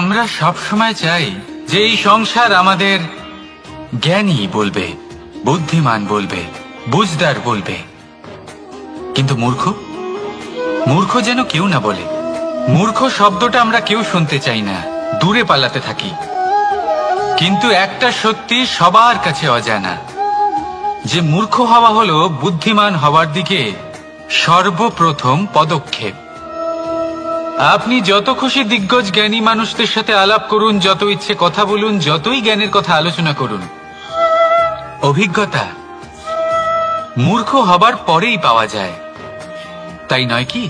আমরা সব সময় চাই যে এই সংসার আমাদের জ্ঞানী বলবে, বুদ্ধিমান বলবে, বুঝদার বলবে, কিন্তু মূর্খ মূর্খ যেন কেউ না বলে। মূর্খ শব্দটা আমরা কেউ শুনতে চাই না, দূরে পালাতে থাকি। কিন্তু একটা সত্যি সবার কাছে অজানা, যে মূর্খ হওয়া হলো বুদ্ধিমান হওয়ার দিকে সর্বপ্রথম পদক্ষেপ। আপনি যত খুশি দিগ্গজ জ্ঞানী মানুষদের সাথে আলাপ করুন, যত ইচ্ছে কথা বলুন, যতই জ্ঞানের কথা আলোচনা করুন, অভিজ্ঞতা মূর্খ হবার পরেই পাওয়া যায়, তাই নয় কি?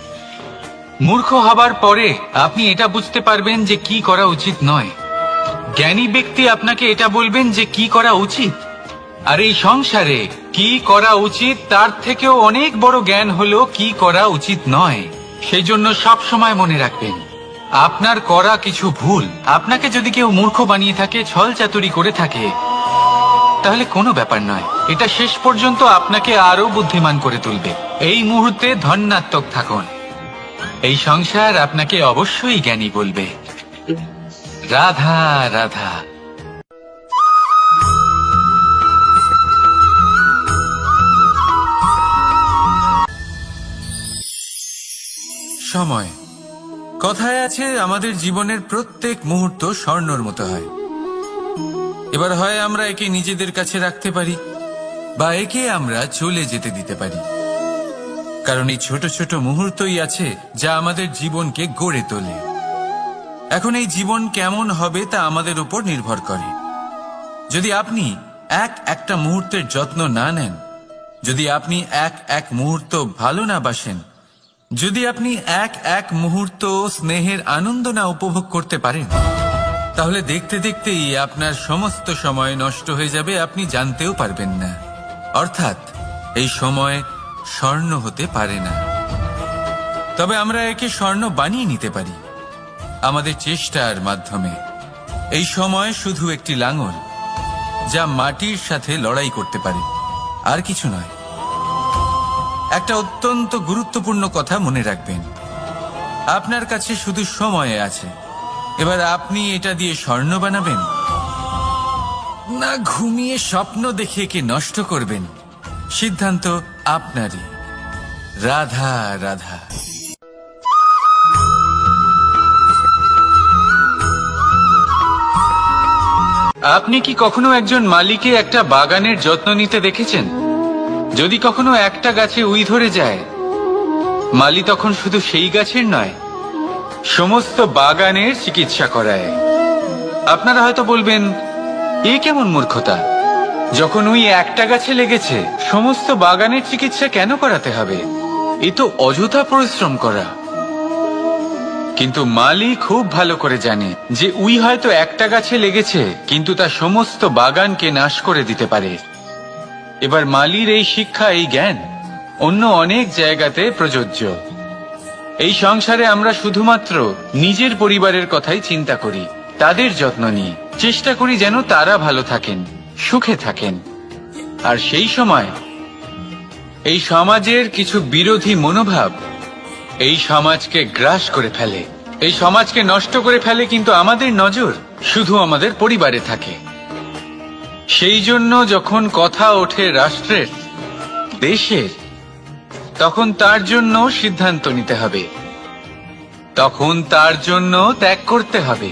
মূর্খ হবার পরে আপনি এটা বুঝতে পারবেন যে কি করা উচিত নয়। জ্ঞানী ব্যক্তি আপনাকে এটা বলবেন যে কি করা উচিত। আর এই সংসারে কি করা উচিত তার থেকেও অনেক বড় জ্ঞান হলো কি করা উচিত নয়। সেই জন্য সব সময় মনে রাখবেন, আপনার করা কিছু ভুল, আপনাকে যদি কেউ মূর্খ বানিয়ে থাকে, ছল চাতুরি করে থাকে, তাহলে কোনো ব্যাপার নয়, এটা শেষ পর্যন্ত আপনাকে আরো বুদ্ধিমান করে তুলবে। এই মুহূর্তে ধন্যাত্মক থাকুন, এই সংসার আপনাকে অবশ্যই জ্ঞানী বলবে। রাধা রাধা। সময়, কথায় আছে আমাদের জীবনের প্রত্যেক মুহূর্ত স্বর্ণর মতো হয়। এবার হয় আমরা একে নিজেদের কাছে রাখতে পারি, বা একে আমরা চলে যেতে দিতে পারি। কারণ এই ছোট ছোট মুহূর্তই আছে যা আমাদের জীবনকে গড়ে তোলে। এখন এই জীবন কেমন হবে তা আমাদের উপর নির্ভর করে। যদি আপনি একটা মুহূর্তের যত্ন না নেন, যদি আপনি এক মুহূর্ত ভালো না বাসেন, যদি আপনি এক মুহূর্ত স্নেহের আনন্দ না উপভোগ করতে পারেন, তাহলে দেখতে দেখতেই আপনার সমস্ত সময় নষ্ট হয়ে যাবে, আপনি জানতেও পারবেন না। অর্থাৎ এই সময় স্বর্ণ হতে পারে না। তবে আমরা একে স্বর্ণ বানিয়ে নিতে পারি আমাদের চেষ্টার মাধ্যমে। এই সময় শুধু একটি লাঙল যা মাটির সাথে লড়াই করতে পারে, আর কিছু নয়। একটা অত্যন্ত গুরুত্বপূর্ণ কথা মনে রাখবেন, আপনার কাছে শুধু সময় আছে। এবার আপনি এটা দিয়ে স্বর্ণ বানাবেন, না ঘুমিয়ে স্বপ্ন দেখে একে নষ্ট করবেন, সিদ্ধান্ত আপনারই। রাধা রাধা। আপনি কি কখনো একজন মালিকে একটা বাগানের যত্ন নিতে দেখেছেন? যদি কখনো একটা গাছে উই ধরে যায়, মালি তখন শুধু সেই গাছের নয়, সমস্ত বাগানের চিকিৎসা করায়। আপনারা হয়তো বলবেন, এ কেমন মূর্খতা, যখন উই একটা গাছে লেগেছে সমস্ত বাগানের চিকিৎসা কেন করাতে হবে? এ তো অযথা পরিশ্রম করা। কিন্তু মালি খুব ভালো করে জানে যে উই হয়তো একটা গাছে লেগেছে, কিন্তু তা সমস্ত বাগানকে নাশ করে দিতে পারে। এবার মালির এই শিক্ষা, এই জ্ঞান অন্য অনেক জায়গাতে প্রযোজ্য। এই সংসারে আমরা শুধুমাত্র নিজের পরিবারের কথাই চিন্তা করি, তাদের যত্ন নিই, চেষ্টা করি যেন তারা ভালো থাকেন, সুখে থাকেন। আর সেই সময় এই সমাজের কিছু বিরোধী মনোভাব এই সমাজকে গ্রাস করে ফেলে, এই সমাজকে নষ্ট করে ফেলে। কিন্তু আমাদের নজর শুধু আমাদের পরিবারে থাকে। সেই জন্য যখন কথা ওঠে রাষ্ট্রের, দেশের, তখন তার জন্য সিদ্ধান্ত নিতে হবে, তখন তার জন্য ত্যাগ করতে হবে।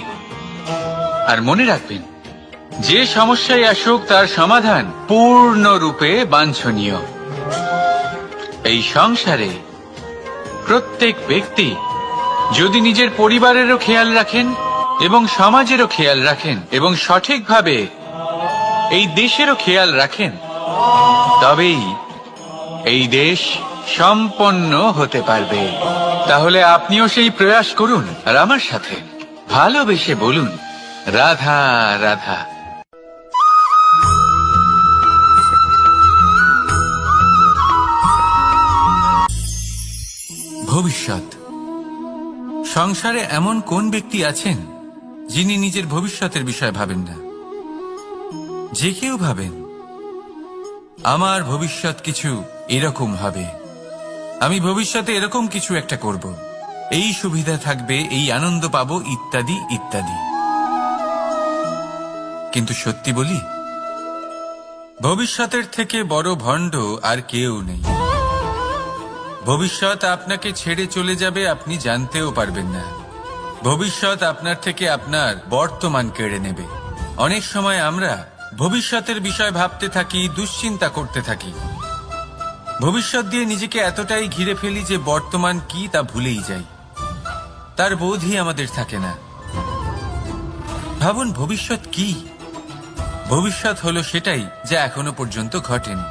আর মনে রাখবেন, যে সমস্যায় আসুক তার সমাধান পূর্ণরূপে বাঞ্ছনীয়। এই সংসারে প্রত্যেক ব্যক্তি যদি নিজের পরিবারেরও খেয়াল রাখেন এবং সমাজেরও খেয়াল রাখেন এবং সঠিকভাবে এই দেশেরও খেয়াল রাখেন, তবেই এই দেশ সম্পন্ন হতে পারবে। তাহলে আপনিও সেই প্রয়াস করুন, আর আমার সাথে ভালোবেসে বলুন, রাধা রাধা। ভবিষ্যৎ। সংসারে এমন কোন ব্যক্তি আছেন যিনি নিজের ভবিষ্যতের বিষয়ে ভাবেন না? যে কেউ ভাবেন, আমার ভবিষ্যৎ কিছু এরকম হবে, আমি ভবিষ্যতে এরকম কিছু একটা করব, এই সুবিধা থাকবে, এই আনন্দ পাবো, ইত্যাদি ইত্যাদি। কিন্তু সত্যি বলি, ভবিষ্যতের থেকে বড় ভণ্ড আর কেউ নেই। ভবিষ্যৎ আপনাকে ছেড়ে চলে যাবে, আপনি জানতেও পারবেন না। ভবিষ্যৎ আপনার থেকে আপনার বর্তমান কেড়ে নেবে। অনেক সময় আমরা ভবিষ্যতের বিষয় ভাবতে থাকি, দুশ্চিন্তা করতে থাকি। ভবিষ্যৎ দিয়ে নিজেকে এতটাই ঘিরে ফেলি যে বর্তমান কি তা ভুলেই যাই, তার বোধই আমাদের থাকে না। ভাবুন, ভবিষ্যৎ কি? ভবিষ্যৎ হলো সেটাই যা এখনো পর্যন্ত ঘটেনি।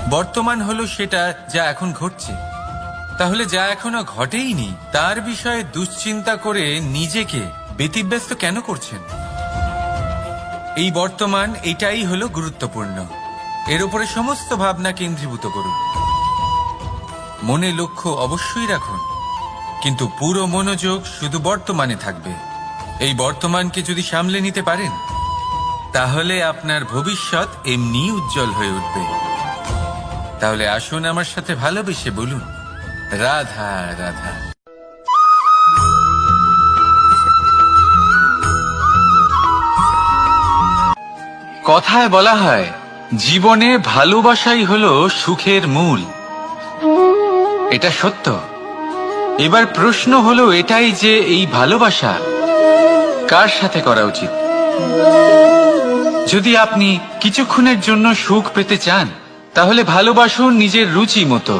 বর্তমান হলো সেটা যা এখন ঘটছে। তাহলে যা এখনো ঘটেইনি তার বিষয়ে দুশ্চিন্তা করে নিজেকে ব্যতিব্যস্ত কেন করছেন? এই বর্তমান, এটাই হলো গুরুত্বপূর্ণ। এর উপরে সমস্ত ভাবনা কেন্দ্রীভূত করুন। মনে লক্ষ্য অবশ্যই রাখুন, কিন্তু পুরো মনোযোগ শুধু বর্তমানে থাকবে। এই বর্তমানকে যদি সামলে নিতে পারেন, তাহলে আপনার ভবিষ্যৎ এমনি উজ্জ্বল হয়ে উঠবে। তাহলে আসুন আমার সাথে ভালোবেসে বলুন, রাধা রাধা। কথায় বলা হয়, জীবনে ভালোবাসাই হলো সুখের মূল। এটা সত্য। এবার প্রশ্ন হলো এটাই যে এই ভালোবাসা কার সাথে করা উচিত। যদি আপনি কিছুক্ষণের জন্য সুখ পেতে চান, তাহলে ভালোবাসুন নিজের রুচি মতো।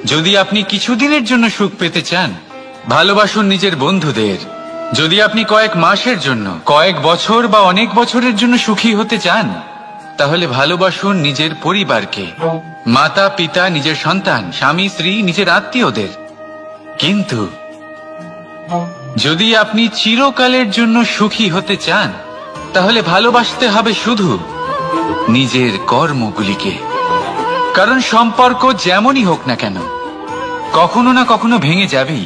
যদি আপনি কিছুদিনের জন্য সুখ পেতে চান, ভালোবাসুন নিজের বন্ধুদের। যদি আপনি কয়েক মাসের জন্য, কয়েক বছর বা অনেক বছরের জন্য সুখী হতে চান, তাহলে ভালোবাসুন নিজের পরিবারকে, মাতা পিতা, নিজের সন্তান, স্বামী স্ত্রী, নিজের আত্মীয়দের। কিন্তু যদি আপনি চিরকালের জন্য সুখী হতে চান, তাহলে ভালোবাসতে হবে শুধু নিজের কর্মগুলিকে। কারণ সম্পর্ক যেমনই হোক না কেন, কখনো না কখনো ভেঙে যাবেই।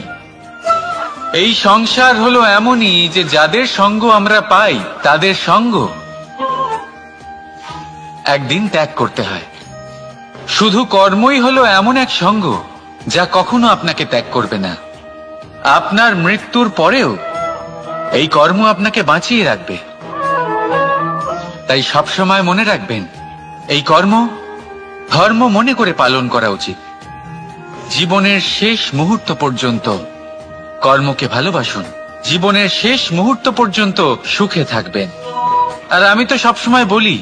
এই সংসার হলো এমনই যে যাদের সঙ্গ আমরা পাই, তাদের সঙ্গ একদিন ত্যাগ করতে হয়। শুধু কর্মই হলো এমন এক সঙ্গ যা কখনো আপনাকে ত্যাগ করবে না। আপনার মৃত্যুর পরেও এই কর্ম আপনাকে বাঁচিয়ে রাখবে। তাই সবসময় মনে রাখবেন, এই কর্ম ধর্ম মনে করে পালন করা উচিত। জীবনের শেষ মুহূর্ত পর্যন্ত কর্মকে ভালোবাসুন। জীবনের শেষ মুহূর্ত পর্যন্ত সুখে থাকবেন। আর আমি তো সবসময় বলি,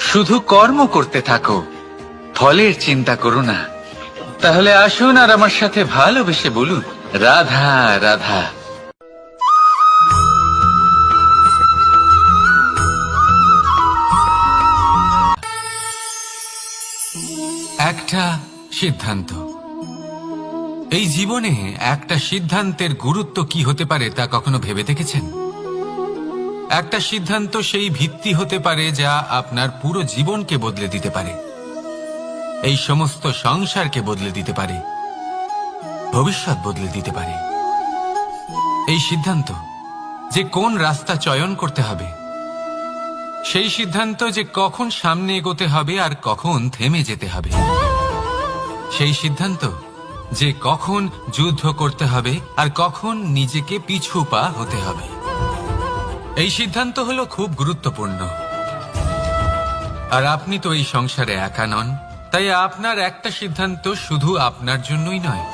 শুধু কর্ম করতে থাকো, ফলের চিন্তা করো না। তাহলে আসুন আর আমার সাথে ভালোবেসে বলুন, রাধা রাধা। একটা সিদ্ধান্ত। এই জীবনে একটা সিদ্ধান্তের গুরুত্ব কি হতে পারে তা কখনো ভেবে দেখেছেন? একটা সিদ্ধান্ত সেই ভিত্তি হতে পারে যা আপনার পুরো জীবনকে বদলে দিতে পারে, এই সমস্ত সংসারকে বদলে দিতে পারে, ভবিষ্যৎ বদলে দিতে পারে। এই সিদ্ধান্ত যে কোন রাস্তা চয়ন করতে হবে, সেই সিদ্ধান্ত যে কখন সামনে এগোতে হবে আর কখন থেমে যেতে হবে, সেই সিদ্ধান্ত যে কখন যুদ্ধ করতে হবে আর কখন নিজেকে পিছু পা হতে হবে। এই সিদ্ধান্ত হলো খুব গুরুত্বপূর্ণ। আর আপনি তো এই সংসারে একা নন, তাই আপনার একটা সিদ্ধান্ত শুধু আপনার জন্যই নয়,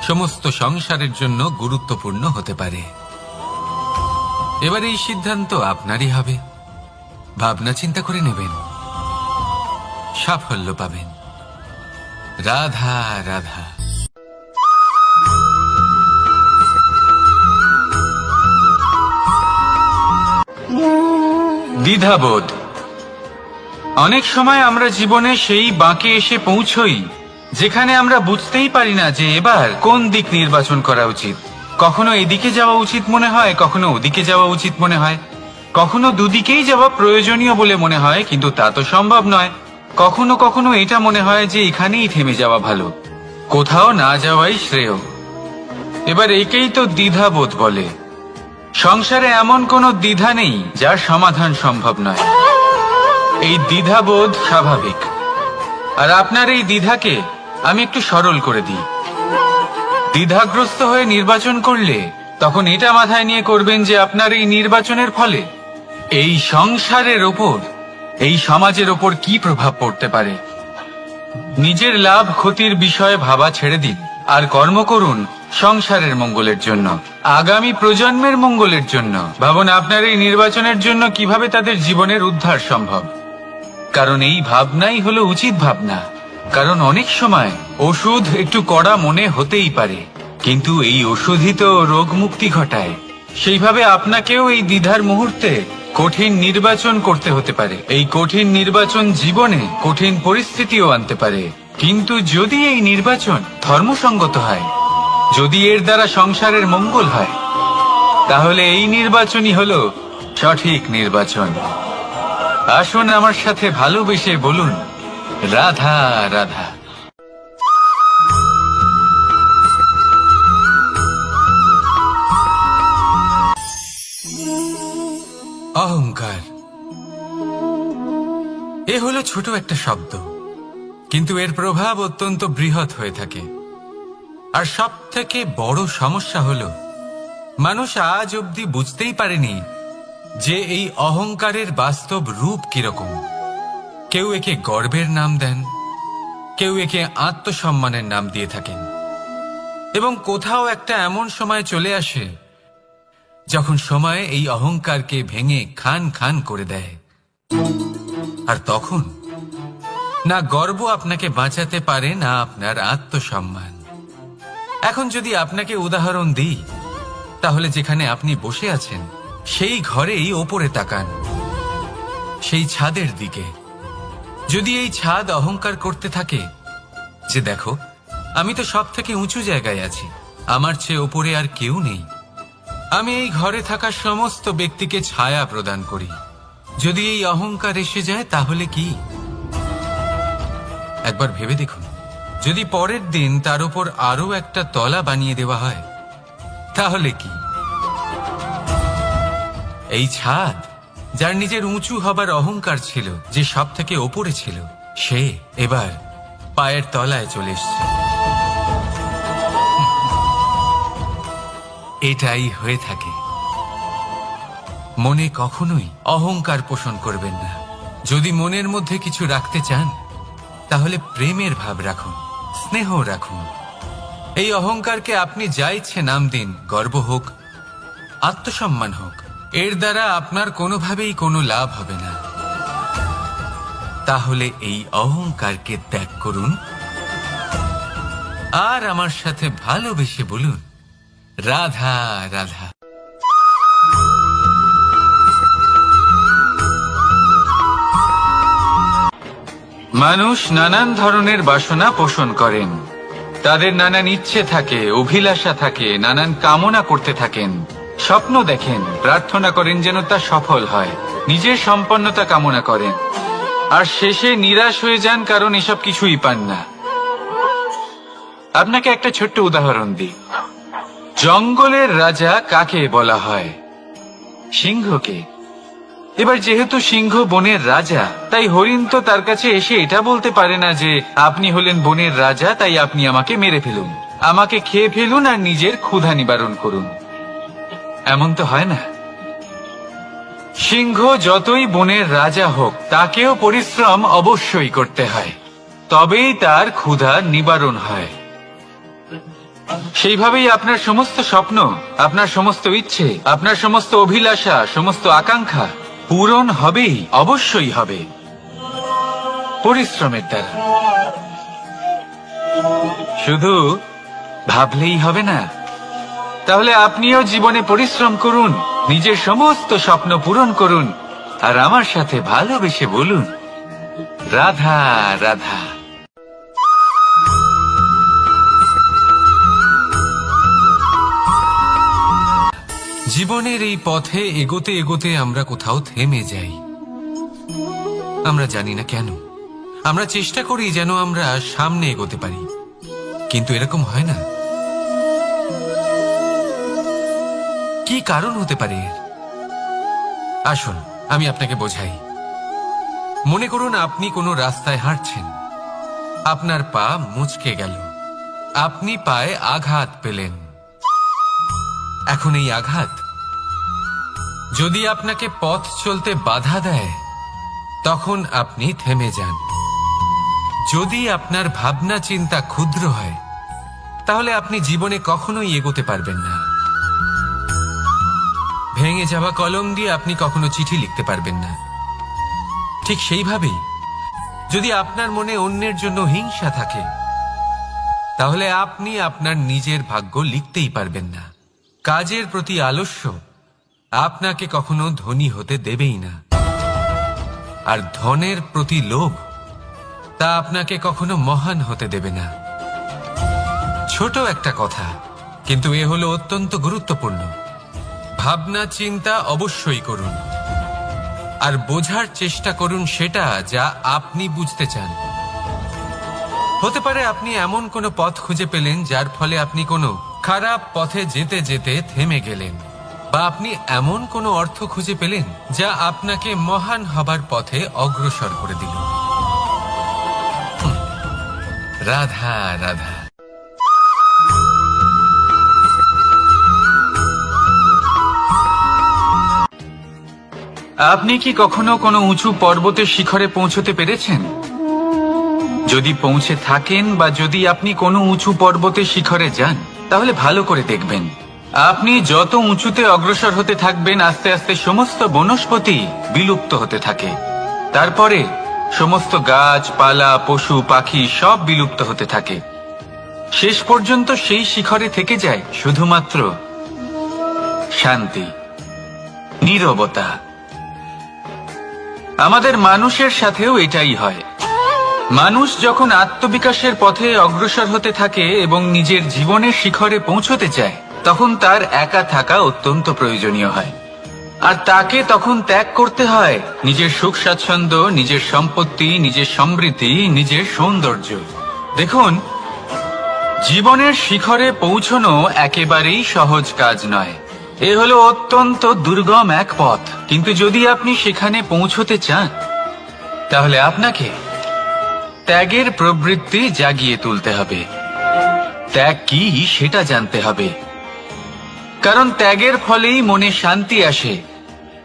সমস্ত সংসারের জন্য গুরুত্বপূর্ণ হতে পারে। এবার এই সিদ্ধান্ত আপনারই হবে। ভাবনা চিন্তা করে নেবেন, সাফল্য পাবেন। রাধা রাধা। দ্বিধাবোধ। অনেক সময় আমরা জীবনে সেই বাঁকে এসে পৌঁছই যেখানে আমরা বুঝতেই পারি না যে এবার কোন দিক নির্বাচন করা উচিত। কখনো এদিকে যাওয়া উচিত মনে হয়, কখনো ওদিকে যাওয়া উচিত মনে হয়, কখনো দুদিকেই যাওয়া প্রয়োজনীয় বলে মনে হয়, কিন্তু তা তো সম্ভব নয়। কখনো কখনো এটা মনে হয় যে এখানেই থেমে যাওয়া ভালো, কোথাও না যাওয়াই শ্রেয়। এবার একেই তো দ্বিধাবোধ বলে। সংসারে এমন কোনো দ্বিধা নেই যার সমাধান সম্ভব নয়। এই দ্বিধাবোধ স্বাভাবিক। আর আপনার এই দ্বিধাকে আমি একটু সরল করে দিই। দ্বিধাগ্রস্ত হয়ে নির্বাচন করলে তখন এটা মাথায় নিয়ে করবেন যে আপনার এই নির্বাচনের ফলে এই সংসারের ওপর, এই সমাজের ওপর কি প্রভাব পড়তে পারে? নিজের লাভ ক্ষতির বিষয়ে ভাবা ছেড়ে দিন আর কর্ম করুন সংসারের মঙ্গলের জন্য, আগামী প্রজন্মের মঙ্গলের জন্য। ভাবুন আপনার এই নির্বাচনের জন্য কিভাবে তাদের জীবনের উদ্ধার সম্ভব। কারণ এই ভাবনাই হলো উচিত ভাবনা। কারণ অনেক সময় ওষুধ একটু কড়া মনে হতেই পারে, কিন্তু এই ওষুধই তো রোগ মুক্তি ঘটায়। সেইভাবে আপনাকেও এই দ্বিধার মুহূর্তে কঠিন নির্বাচন করতে হতে পারে। এই কঠিন নির্বাচন জীবনে কঠিন পরিস্থিতিও আনতে পারে, কিন্তু যদি এই নির্বাচন ধর্মসঙ্গত হয়, যদি এর দ্বারা সংসারের মঙ্গল হয়, তাহলে এই নির্বাচনই হলো সঠিক নির্বাচন। আসুন আমার সাথে ভালোবেসে বলুন, রাধা রাধা। অহংকার এ হলো ছোট একটা শব্দ, কিন্তু এর প্রভাব অত্যন্ত বৃহৎ হয়ে থাকে। আর সব থেকে বড় সমস্যা হলো মানুষ আজ অবধি বুঝতেই পারেনি যে এই অহংকারের বাস্তব রূপ কিরকম। কেউ একে গর্বের নাম দেন, কেউ একে আত্মসম্মানের নাম দিয়ে থাকেন, এবং কোথাও একটা এমন সময় চলে আসে যখন সময় এই অহংকারকে ভেঙে খান খান করে দেয়। আর তখন না গর্ব আপনাকে বাঁচাতে পারে, না আপনার আত্মসম্মান। এখন যদি আপনাকে উদাহরণ দিই, তাহলে যেখানে আপনি বসে আছেন সেই ঘরেই ওপরে তাকান, সেই ছাদের দিকে। যদি এই ছাদ অহংকার করতে থাকে যে দেখো আমি তো সব থেকে উঁচু জায়গায় আছি, আমার চেয়ে ওপরে আর কেউ নেই, আমি এই ঘরে থাকা সমস্ত ব্যক্তিকে ছায়া প্রদান করি, যদি এই অহংকার এসে যায় তাহলে কি? একবার ভেবে দেখুন, যদি পরের দিন তার উপর আরো একটা তলা বানিয়ে দেওয়া হয় তাহলে কি? এই ছাদ যার নিজের উঁচু হবার অহংকার ছিল, যে সব থেকে ওপরে ছিল, সে এবার পায়ের তলায় চলে এসছে। এটাই হয়ে থাকে। মনে কখনোই অহংকার পোষণ করবেন না। যদি মনের মধ্যে কিছু রাখতে চান তাহলে প্রেমের ভাব রাখুন, স্নেহ রাখুন। এই অহংকারকে আপনি যা ইচ্ছে নাম দিন, গর্ব হোক, আত্মসম্মান হোক, এর দ্বারা আপনার কোনোভাবেই কোনো লাভ হবে না। তাহলে এই অহংকারকে ত্যাগ করুন আর আমার সাথে ভালোবেসে বলুন, রাধা রাধা। মানুষ নানান ধরনের বাসনা পোষণ করেন, তাদের নানান ইচ্ছে থাকে, অভিলাষা থাকে, নানান কামনা করতে থাকেন, স্বপ্ন দেখেন, প্রার্থনা করেন যেন তা সফল হয়, নিজের সম্পন্নতা কামনা করেন, আর শেষে নিরাশ হয়ে যান কারণ এসব কিছুই পান না। আপনাকে একটা ছোট্ট উদাহরণ দিই। জঙ্গলের রাজা কাকে বলা হয়? সিংহকে। এবার যেহেতু সিংহ বনের রাজা, তাই হরিণ তো তার কাছে এসে এটা বলতে পারে না যে আপনি হলেন বনের রাজা, তাই আপনি আমাকে মেরে ফেলুন, আমাকে খেয়ে ফেলুন আর নিজের ক্ষুধা নিবারণ করুন। এমন তো হয় না। সিংহ যতই বনের রাজা হোক, তাকেও পরিশ্রম অবশ্যই করতে হয়, তবেই তার ক্ষুধা নিবারণ হয়। সেইভাবেই আপনার সমস্ত স্বপ্ন, আপনার সমস্ত ইচ্ছে, আপনার সমস্ত অভিলাষা, সমস্ত আকাঙ্ক্ষা পূরণ হবেই, অবশ্যই হবে, পরিশ্রমের দ্বারা। শুধু ভাবলেই হবে না। তাহলে আপনিও জীবনে পরিশ্রম করুন, নিজের সমস্ত স্বপ্ন পূরণ করুন, আর আমার সাথে ভালোবেসে বলুন, রাধা রাধা। জীবনের এই পথে এগোতে এগোতে আমরা কোথাও থেমে যাই। আমরা জানি না কেন। আমরা চেষ্টা করি যেন আমরা সামনে এগোতে পারি, কিন্তু এরকম হয় না। কি কারণ হতে পারে এর? আসুন আমি আপনাকে বোঝাই। মনে করুন আপনি কোনো রাস্তায় হাঁটছেন, আপনার পা মুচকে গেল, আপনি পায়ে আঘাত পেলেন। এখন এই আঘাত যদি আপনাকে পথ চলতে বাধা দেয় তখন আপনি থেমে যান। যদি আপনার ভাবনা চিন্তা ক্ষুদ্র হয় তাহলে আপনি জীবনে কখনোই এগোতে পারবেন না। ভেঙে যাওয়া কলম দিয়ে আপনি কখনো চিঠি লিখতে পারবেন না। ঠিক সেইভাবেই যদি আপনার মনে অন্যের জন্য হিংসা থাকে তাহলে আপনি আপনার নিজের ভাগ্য লিখতেই পারবেন না। কাজের প্রতি আলস্য আপনাকে কখনো ধনী হতে দেবেই না, আর ধনের প্রতি লোভ তা আপনাকে কখনো মহান হতে দেবে না। ছোট একটা কথা, কিন্তু এ হলো অত্যন্ত গুরুত্বপূর্ণ। ভাবনা চিন্তা অবশ্যই করুন, আর বোঝার চেষ্টা করুন সেটা যা আপনি বুঝতে চান। হতে পারে আপনি এমন কোনো পথ খুঁজে পেলেন যার ফলে আপনি কোনো খারাপ পথে যেতে যেতে থেমে গেলেন, বা আপনি এমন কোনো অর্থ খুঁজে পেলেন যা আপনাকে মহান হবার পথে অগ্রসর করে দিল। রাধা রাধা। আপনি কি কখনো কোনো উঁচু পর্বতের শিখরে পৌঁছতে পেরেছেন? যদি পৌঁছে থাকেন বা যদি আপনি কোনো উঁচু পর্বতের শিখরে যান তাহলে ভালো করে দেখবেন, আপনি যত উঁচুতে অগ্রসর হতে থাকবেন আস্তে আস্তে সমস্ত বনস্পতি বিলুপ্ত হতে থাকে। তারপরে সমস্ত গাছপালা পশু পাখি সব বিলুপ্ত হতে থাকে। শেষ পর্যন্ত সেই শিখরে থেকে যায় শুধুমাত্র শান্তি, নীরবতা। আমাদের মানুষের সাথেও এটাই হয়। মানুষ যখন আত্মবিকাশের পথে অগ্রসর হতে থাকে এবং নিজের জীবনের শিখরে পৌঁছতে চায় তখন তার একা থাকা অত্যন্ত প্রয়োজনীয় হয়, আর তাকে তখন ত্যাগ করতে হয় নিজের সুখ স্বাচ্ছন্দ্য, নিজের সম্পত্তি, নিজের সমৃদ্ধি, নিজের সৌন্দর্য। দেখুন, জীবনের শিখরে পৌঁছনো একেবারেই সহজ কাজ নয়। এ হলো অত্যন্ত দুর্গম এক পথ, কিন্তু যদি আপনি সেখানে পৌঁছতে চান তাহলে আপনাকে ত্যাগের প্রবৃত্তি জাগিয়ে তুলতে হবে। ত্যাগ কি সেটা জানতে হবে, কারণ ত্যাগের ফলেই মনে শান্তি আসে,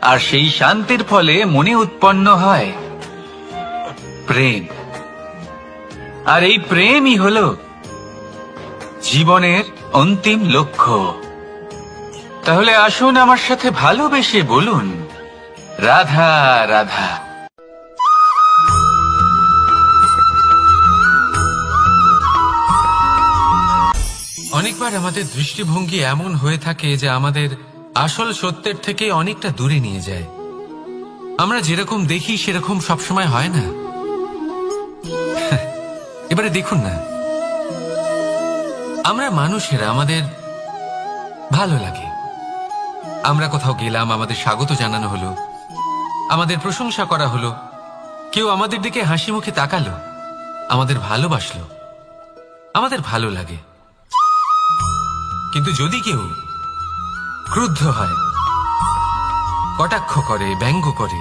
আর সেই শান্তির ফলে মনে উৎপন্ন হয় প্রেম। আর এই প্রেমই হলো জীবনের অন্তিম লক্ষ্য। তাহলে আসুন আমার সাথে ভালোবেসে বলুন, রাধা রাধা। অনেকবার আমাদের দৃষ্টিভঙ্গি এমন হয়ে থাকে যে আমাদের আসল সত্যের থেকে অনেকটা দূরে নিয়ে যায়। আমরা যেরকম দেখি সেরকম সবসময় হয় না। এবারে দেখুন না, আমরা মানুষেরা, আমাদের ভালো লাগে। আমরা কোথাও গেলাম, আমাদের স্বাগত জানানো হলো, আমাদের প্রশংসা করা হলো, কেউ আমাদের দিকে হাসি মুখে তাকালো, আমাদের ভালোবাসলো, আমাদের ভালো লাগে। কিন্তু যদি কেউ ক্রুদ্ধ হয়, কটাক্ষ করে, ব্যঙ্গ করে,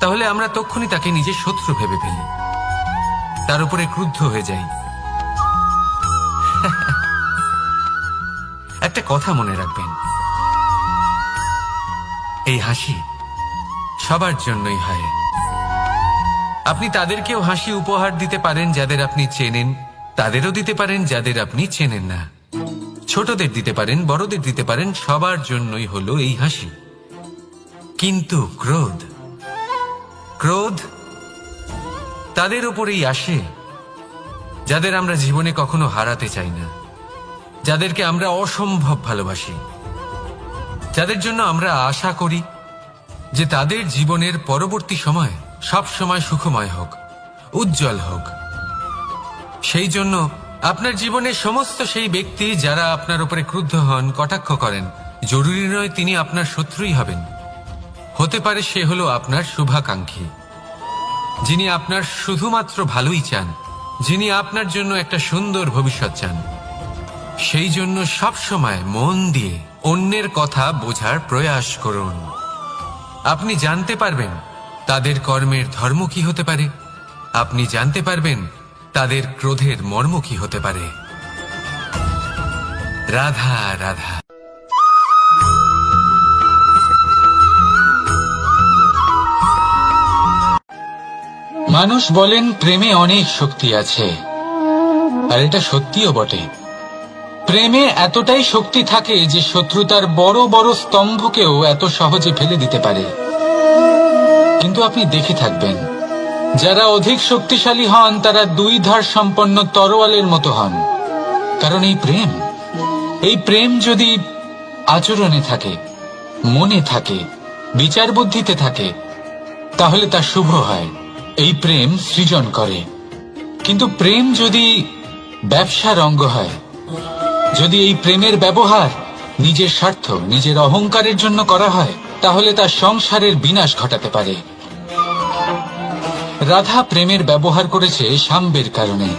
তাহলে আমরা তক্ষুনি তাকে নিজের শত্রু ভেবে ফেলি, তার উপরে ক্রুদ্ধ হয়ে যাই। একটা কথা মনে রাখবেন, এই হাসি সবার জন্যই হয়। আপনি তাদেরকেও হাসি উপহার দিতে পারেন যাদের আপনি চেনেন, তাদেরও দিতে পারেন যাদের আপনি চেনেন না। ছোটদের দিতে পারেন, বড়দের দিতে পারেন, সবার জন্যই হলো এই হাসি। কিন্তু ক্রোধ, ক্রোধ তাদের উপরেই আসে যাদের আমরা জীবনে কখনো হারাতে চাই না, যাদেরকে আমরা অসম্ভব ভালোবাসি, যাদের জন্য আমরা আশা করি যে তাদের জীবনের পরবর্তী সময় সব সময় সুখময় হোক, উজ্জ্বল হোক। সেই জন্য আপনার জীবনের সমস্ত সেই ব্যক্তি যারা আপনার উপরে ক্রুদ্ধ হন, কটাক্ষ করেন, জরুরি নয় তিনি আপনার শত্রুই হবেন। হতে পারে সে হলো আপনার শুভাকাঙ্ক্ষী, যিনি আপনার শুধুমাত্র ভালোই চান, যিনি আপনার জন্য একটা সুন্দর ভবিষ্যৎ চান। সেই জন্য সব সময় মন দিয়ে অন্যের কথা বোঝার প্রয়াস করুন। আপনি জানতে পারবেন তাদের কর্মের ধর্ম কি হতে পারে, আপনি জানতে পারবেন তাদের ক্রোধের মর্ম কি হতে পারে। রাধা রাধা। মানুষ বলেন প্রেমে অনেক শক্তি আছে, আর এটা সত্যিও বটে। প্রেমে এতটাই শক্তি থাকে যে শত্রুতার বড় বড় স্তম্ভকেও এত সহজে ফেলে দিতে পারে। কিন্তু আপনি দেখে থাকবেন, যারা অধিক শক্তিশালী হন তারা দুই ধার সম্পন্ন তরোয়ালের মতো হন। কারণ এই প্রেম যদি আচরণে থাকে, মনে থাকে, বিচার বুদ্ধিতে থাকে, তাহলে তা শুভ হয়। এই প্রেম সৃজন করে। কিন্তু প্রেম যদি ব্যবসার অঙ্গ হয়, যদি এই প্রেমের ব্যবহার নিজের স্বার্থ, নিজের অহংকারের জন্য করা হয়, তাহলে তা সংসারের বিনাশ ঘটাতে পারে। রাধা প্রেমের ব্যবহার করেছে শাম্বের কারণে,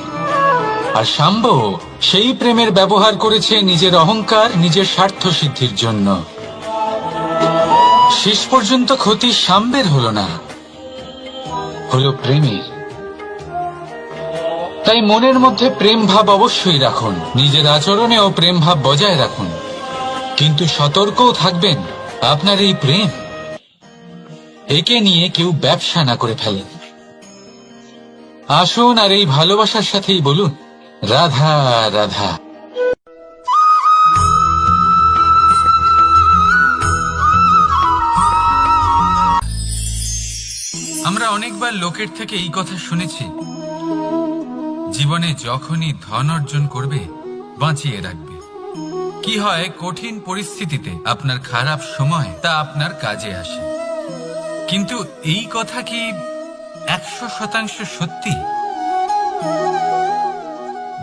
আর শাম্ব সেই প্রেমের ব্যবহার করেছে নিজের অহংকার, নিজের স্বার্থ সিদ্ধির জন্য। শেষ পর্যন্ত ক্ষতি শাম্বের হলো না, হলো প্রেমের। তাই মনের মধ্যে প্রেম ভাব অবশ্যই রাখুন, নিজের আচরণেও প্রেম ভাব বজায় রাখুন, কিন্তু সতর্কও থাকবেন আপনার এই প্রেম, একে নিয়ে কেউ ব্যবসা না করে ফেলেন। আসুন আর এই ভালোবাসার সাথেই বলুন, রাধা রাধা। আমরা অনেকবার লোকের থেকে এই কথা শুনেছি, জীবনে যখনই ধন অর্জন করবে বাঁচিয়ে রাখবে। কি হয়, কঠিন পরিস্থিতিতে আপনার খারাপ সময় তা আপনার কাজে আসে। কিন্তু এই কথা কি 100% সত্যি?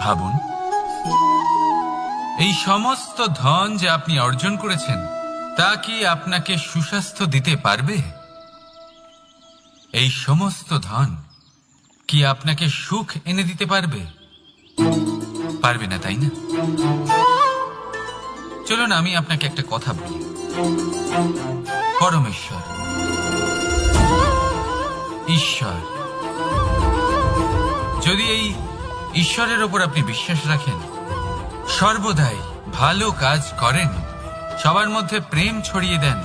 ভাবুন, এই সমস্ত ধন যে আপনি অর্জন করেছেন তা কি আপনাকে সুস্বাস্থ্য দিতে পারবে? এই সমস্ত ধন কি আপনাকে সুখ এনে দিতে পারবে? পারবে না, তাই না? চলুন আমি আপনাকে একটা কথা বলি। পরমেশ্বর, ঈশ্বর, যদি এই ঈশ্বরের ওপর আপনি বিশ্বাস রাখেন, সর্বদাই ভালো কাজ করেন, সবার মধ্যে প্রেম ছড়িয়ে দেন,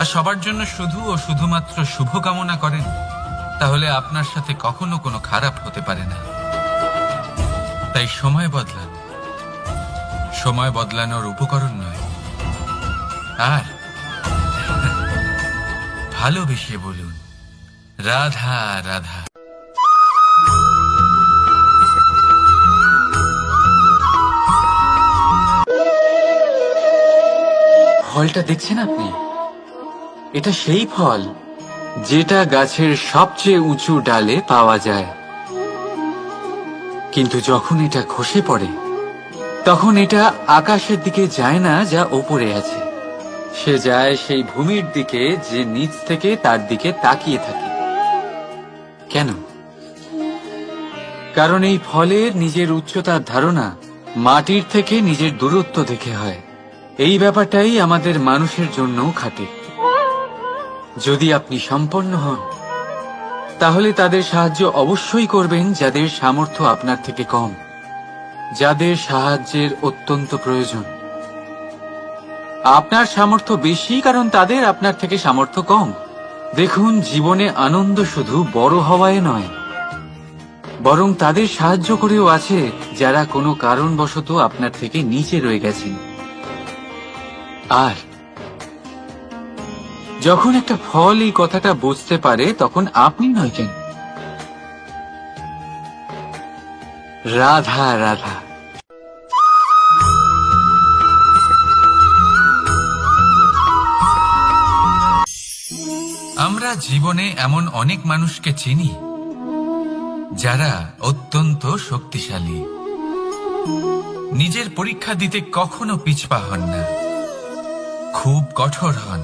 আর সবার জন্য শুধু ও শুধুমাত্র শুভকামনা করেন, তাহলে আপনার সাথে কখনো কোনো খারাপ হতে পারে না। তাই সময় বদলান, সময় বদলানোর উপকরণ নয়। আর ভালোবেসে বলুন, রাধা রাধা। ফলটা দেখছেন আপনি? এটা সেই ফল যেটা গাছের সবচেয়ে উঁচু ডালে পাওয়া যায়, কিন্তু যখন এটা খসে পড়ে তখন এটা আকাশের দিকে যায় না যা ওপরে আছে, সে যায় সেই ভূমির দিকে যে নিচ থেকে তার দিকে তাকিয়ে থাকে। কেন? কারণ এই ফলের নিজের উচ্চতার ধারণা মাটির থেকে নিজের দূরত্ব দেখে হয়। এই ব্যাপারটাই আমাদের মানুষের জন্যও খাটে। যদি আপনি সম্পন্ন হন, তাহলে তাদের সাহায্য অবশ্যই করবেন যাদের সামর্থ্য আপনার থেকে কম, যাদের সাহায্যের অত্যন্ত প্রয়োজন। আপনার সামর্থ্য বেশি কারণ তাদের আপনার থেকে সামর্থ্য কম। দেখুন, জীবনে আনন্দ শুধু বড় হওয়ায় নয়, বরং তাদের সাহায্য করেও আছে যারা কোনো কারণবশত আপনার থেকে নিচে রয়ে গেছেন। আর যখন একটা ফল এই কথাটা বুঝতে পারে, তখন আপনি নয় কেন, রাধা রাধা। আমরা জীবনে এমন অনেক মানুষকে চিনি যারা অত্যন্ত শক্তিশালী, নিজের পরীক্ষা দিতে কখনো পিছপা হন না, খুব কঠোর হন,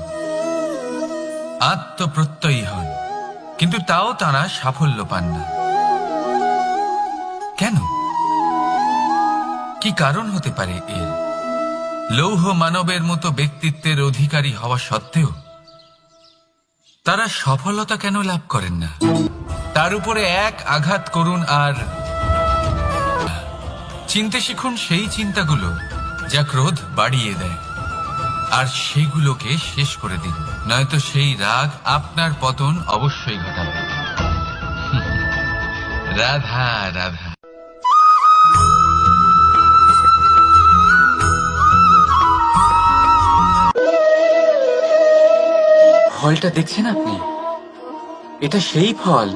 আত্মপ্রত্যয়ী হন, কিন্তু তাও তারা সাফল্য পান না। কেন? কি কারণ হতে পারে এর? লৌহ মানবের মতো ব্যক্তিত্বের অধিকারী হওয়া সত্ত্বেও তারা সফলতা কেন লাভ করেন না? তার উপরে এক আঘাত করুন আর চিনতে শিখুন সেই চিন্তাগুলো যা ক্রোধ বাড়িয়ে দেয়, আর সেগুলোকে শেষ করে দিন, নয়তো সেই রাগ আপনার পতন অবশ্যই ঘটাবে। রাধা রাধা। ফলটা দেখছেন আপনি? এটা সেই ফল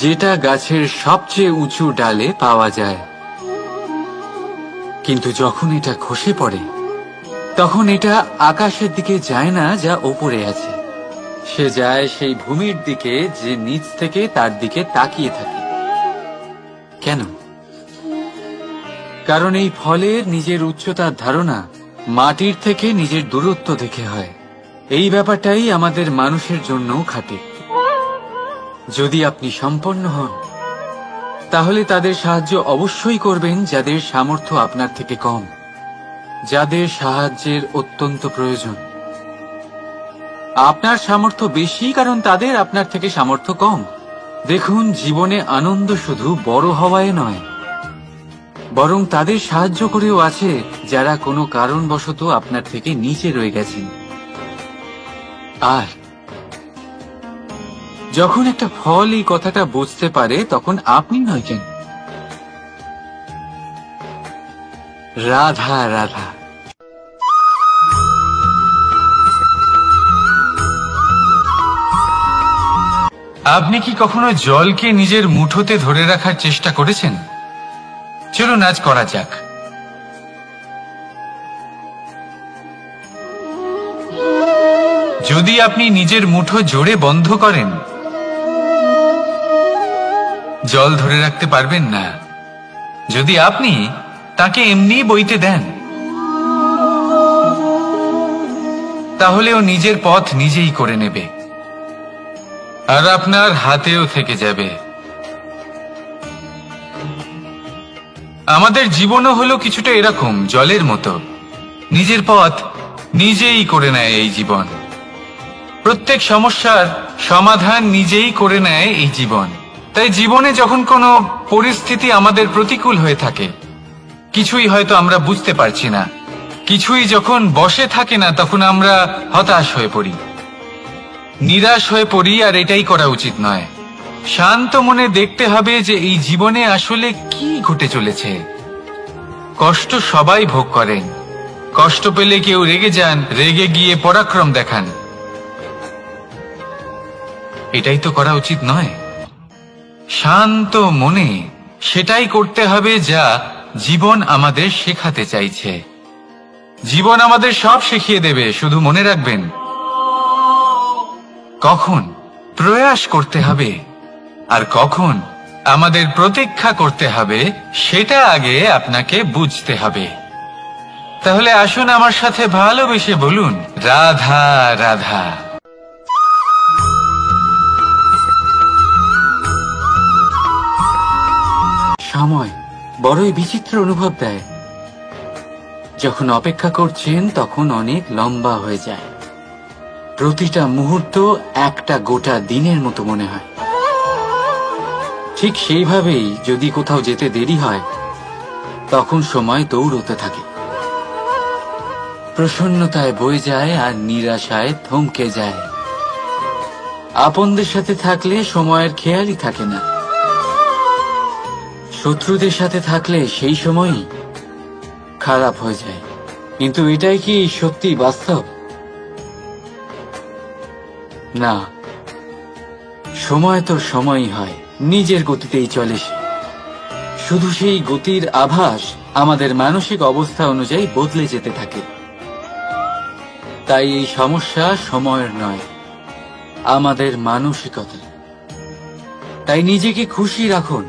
যেটা গাছের সবচেয়ে উঁচু ডালে পাওয়া যায়, কিন্তু যখন এটা খসে পড়ে তখন এটা আকাশের দিকে যায় না যা ওপরে আছে, সে যায় সেই ভূমির দিকে যে নিচ থেকে তার দিকে তাকিয়ে থাকে। কেন? কারণ এই ফলের নিজের উচ্চতার ধারণা মাটির থেকে নিজের দূরত্ব দেখে হয়। এই ব্যাপারটাই আমাদের মানুষের জন্যও খাটে। যদি আপনি সম্পন্ন হন তাহলে তাদের সাহায্য অবশ্যই করবেন যাদের সামর্থ্য আপনার থেকে কম, যাদের সাহায্যের অত্যন্ত প্রয়োজন। আপনার সামর্থ্য বেশি কারণ তাদের আপনার থেকে সামর্থ্য কম। দেখুন, জীবনে আনন্দ শুধু বড় হওয়ায় নয়, বরং তাদের সাহায্য করেও আছে যারা কোনো কারণবশত আপনার থেকে নিচে রয়ে গেছেন। আর যখন একটা ফল এই কথাটা বুঝতে পারে তখন আপনি নয় কেন, রাধা রাধা। আপনি কি কখনো জলকে নিজের মুঠোতে ধরে রাখার চেষ্টা করেছেন? চলুন আজ করা যাক। যদি আপনি নিজের মুঠো জোরে বন্ধ করেন, জল ধরে রাখতে পারবেন না। যদি আপনি তাকে এমনি বইতে দেন, তাহলে ও নিজের পথ নিজেই করে নেবে আর আপনার হাতেও থেকে যাবে। আমাদের জীবনও হলো কিছুটা এরকম, জলের মতো। নিজের পথ নিজেই করে নেয় এই জীবন। প্রত্যেক সমস্যার সমাধান নিজেই করে নেয় এই জীবন। তাই জীবনে যখন কোনো পরিস্থিতি আমাদের প্রতিকূল হয়ে থাকে, কিছুই হয়তো আমরা বুঝতে পারছি না, কিছুই যখন বসে থাকে না, তখন আমরা হতাশ হয়ে পড়ি, নিরাশ হয়ে পড়ি। আর এটাই করা উচিত নয়। শান্ত মনে দেখতে হবে যে এই জীবনে আসলে কি ঘটে চলেছে। কষ্ট সবাই ভোগ করেন। কষ্ট পেলে কেউ রেগে যান, রেগে গিয়ে পরাক্রম দেখান। এটাই তো করা উচিত নয়। শান্ত মনে সেটাই করতে হবে যা জীবন আমাদের শেখাতে চাইছে। জীবন আমাদের সব শিখিয়ে দেবে, শুধু মনে রাখবেন কখন প্রয়াস করতে হবে আর কখন আমাদের প্রতীক্ষা করতে হবে, সেটা আগে আপনাকে বুঝতে হবে। তাহলে আসুন আমার সাথে ভালোবেসে বলুন, রাধা রাধা। সময় বড়ই বিচিত্র অনুভব দেয়। যখন অপেক্ষা করছেন তখন অনেক লম্বা হয়ে যায়। প্রতিটা মুহূর্ত একটা গোটা দিনের মতো মনে হয়। ঠিক সেইভাবেই যদি কোথাও যেতে দেরি হয় তখন সময় দৌড়তে থাকে, প্রসন্নতায় বয়ে যায় আর নিরাশায় থমকে যায়। আপনদের সাথে থাকলে সময়ের খেয়ালই থাকে না, শত্রুদের সাথে থাকলে সেই সময়ই খারাপ হয়ে যায়। কিন্তু এটাই কি সত্যি বাস্তব? না, সময় তো সময়ই হয়, নিজের গতিতেই চলে সে। শুধু সেই গতির আভাস আমাদের মানসিক অবস্থা অনুযায়ী বদলে যেতে থাকে। তাই এই সমস্যা সময়ের নয়, আমাদের মানসিকতা। তাই নিজেকে খুশি রাখুন,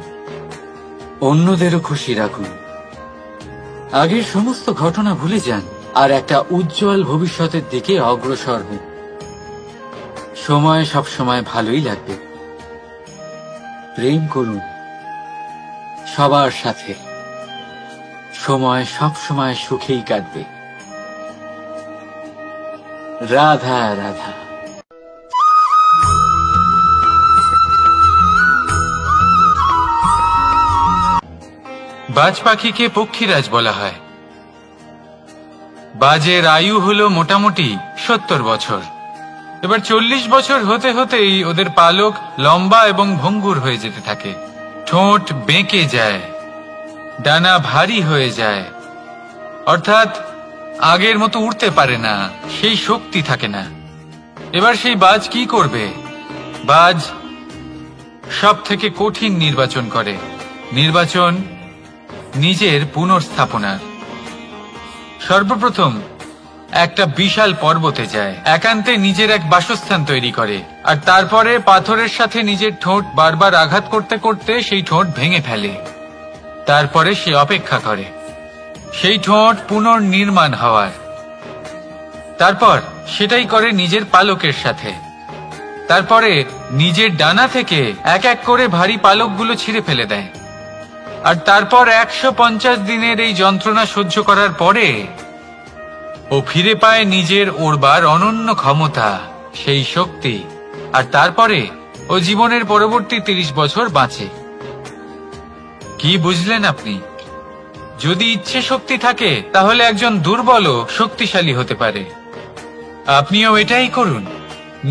অন্যদেরও খুশি রাখুন। আগের সমস্ত ঘটনা ভুলে যান আর একটা উজ্জ্বল ভবিষ্যতের দিকে অগ্রসর হন। সময় সবসময় ভালোই লাগবে। প্রেম করুন সবার সাথে, সময় সবসময় সুখেই কাটবে। রাধা রাধা। বাজ পাখিকে পক্ষীরাজ বলা হয়। বাজের আয়ু হলো মোটামুটি 70 বছর। এবার 40 বছর হতে হতেই ওদের পালক লম্বা এবং ভঙ্গুর হয়ে যেতে থাকে। ঠোঁট বেঁকে যায়, ডানা ভারী হয়ে যায়, অর্থাৎ আগের মতো উড়তে পারে না, সেই শক্তি থাকে না। এবার সেই বাজ কি করবে? বাজ সব থেকে কঠিন নির্বাচন করে, নির্বাচন নিজের পুনর্স্থাপনার। সর্বপ্রথম একটা বিশাল পর্বতে যায়, একান্তে নিজের এক বাসস্থান তৈরি করে, আর তারপরে পাথরের সাথে নিজের ঠোঁট বারবার আঘাত করতে করতে সেই ঠোঁট ভেঙে ফেলে। তারপরে সে অপেক্ষা করে সেই ঠোঁট পুনর্নির্মাণ হওয়ার। তারপর সেটাই করে নিজের পালকের সাথে। তারপরে নিজের ডানা থেকে এক এক করে ভারী পালকগুলো ছিঁড়ে ফেলে দেয়। আর তারপর 150 দিনের এই যন্ত্রণা সহ্য করার পরে ও ফিরে পায় নিজের ওড়বার অনন্য ক্ষমতা, সেই শক্তি। আর তারপরে ও জীবনের পরবর্তী 30 বছর বাঁচে। কি বুঝলেন আপনি? যদি ইচ্ছে শক্তি থাকে তাহলে একজন দুর্বলও শক্তিশালী হতে পারে। আপনিও এটাই করুন,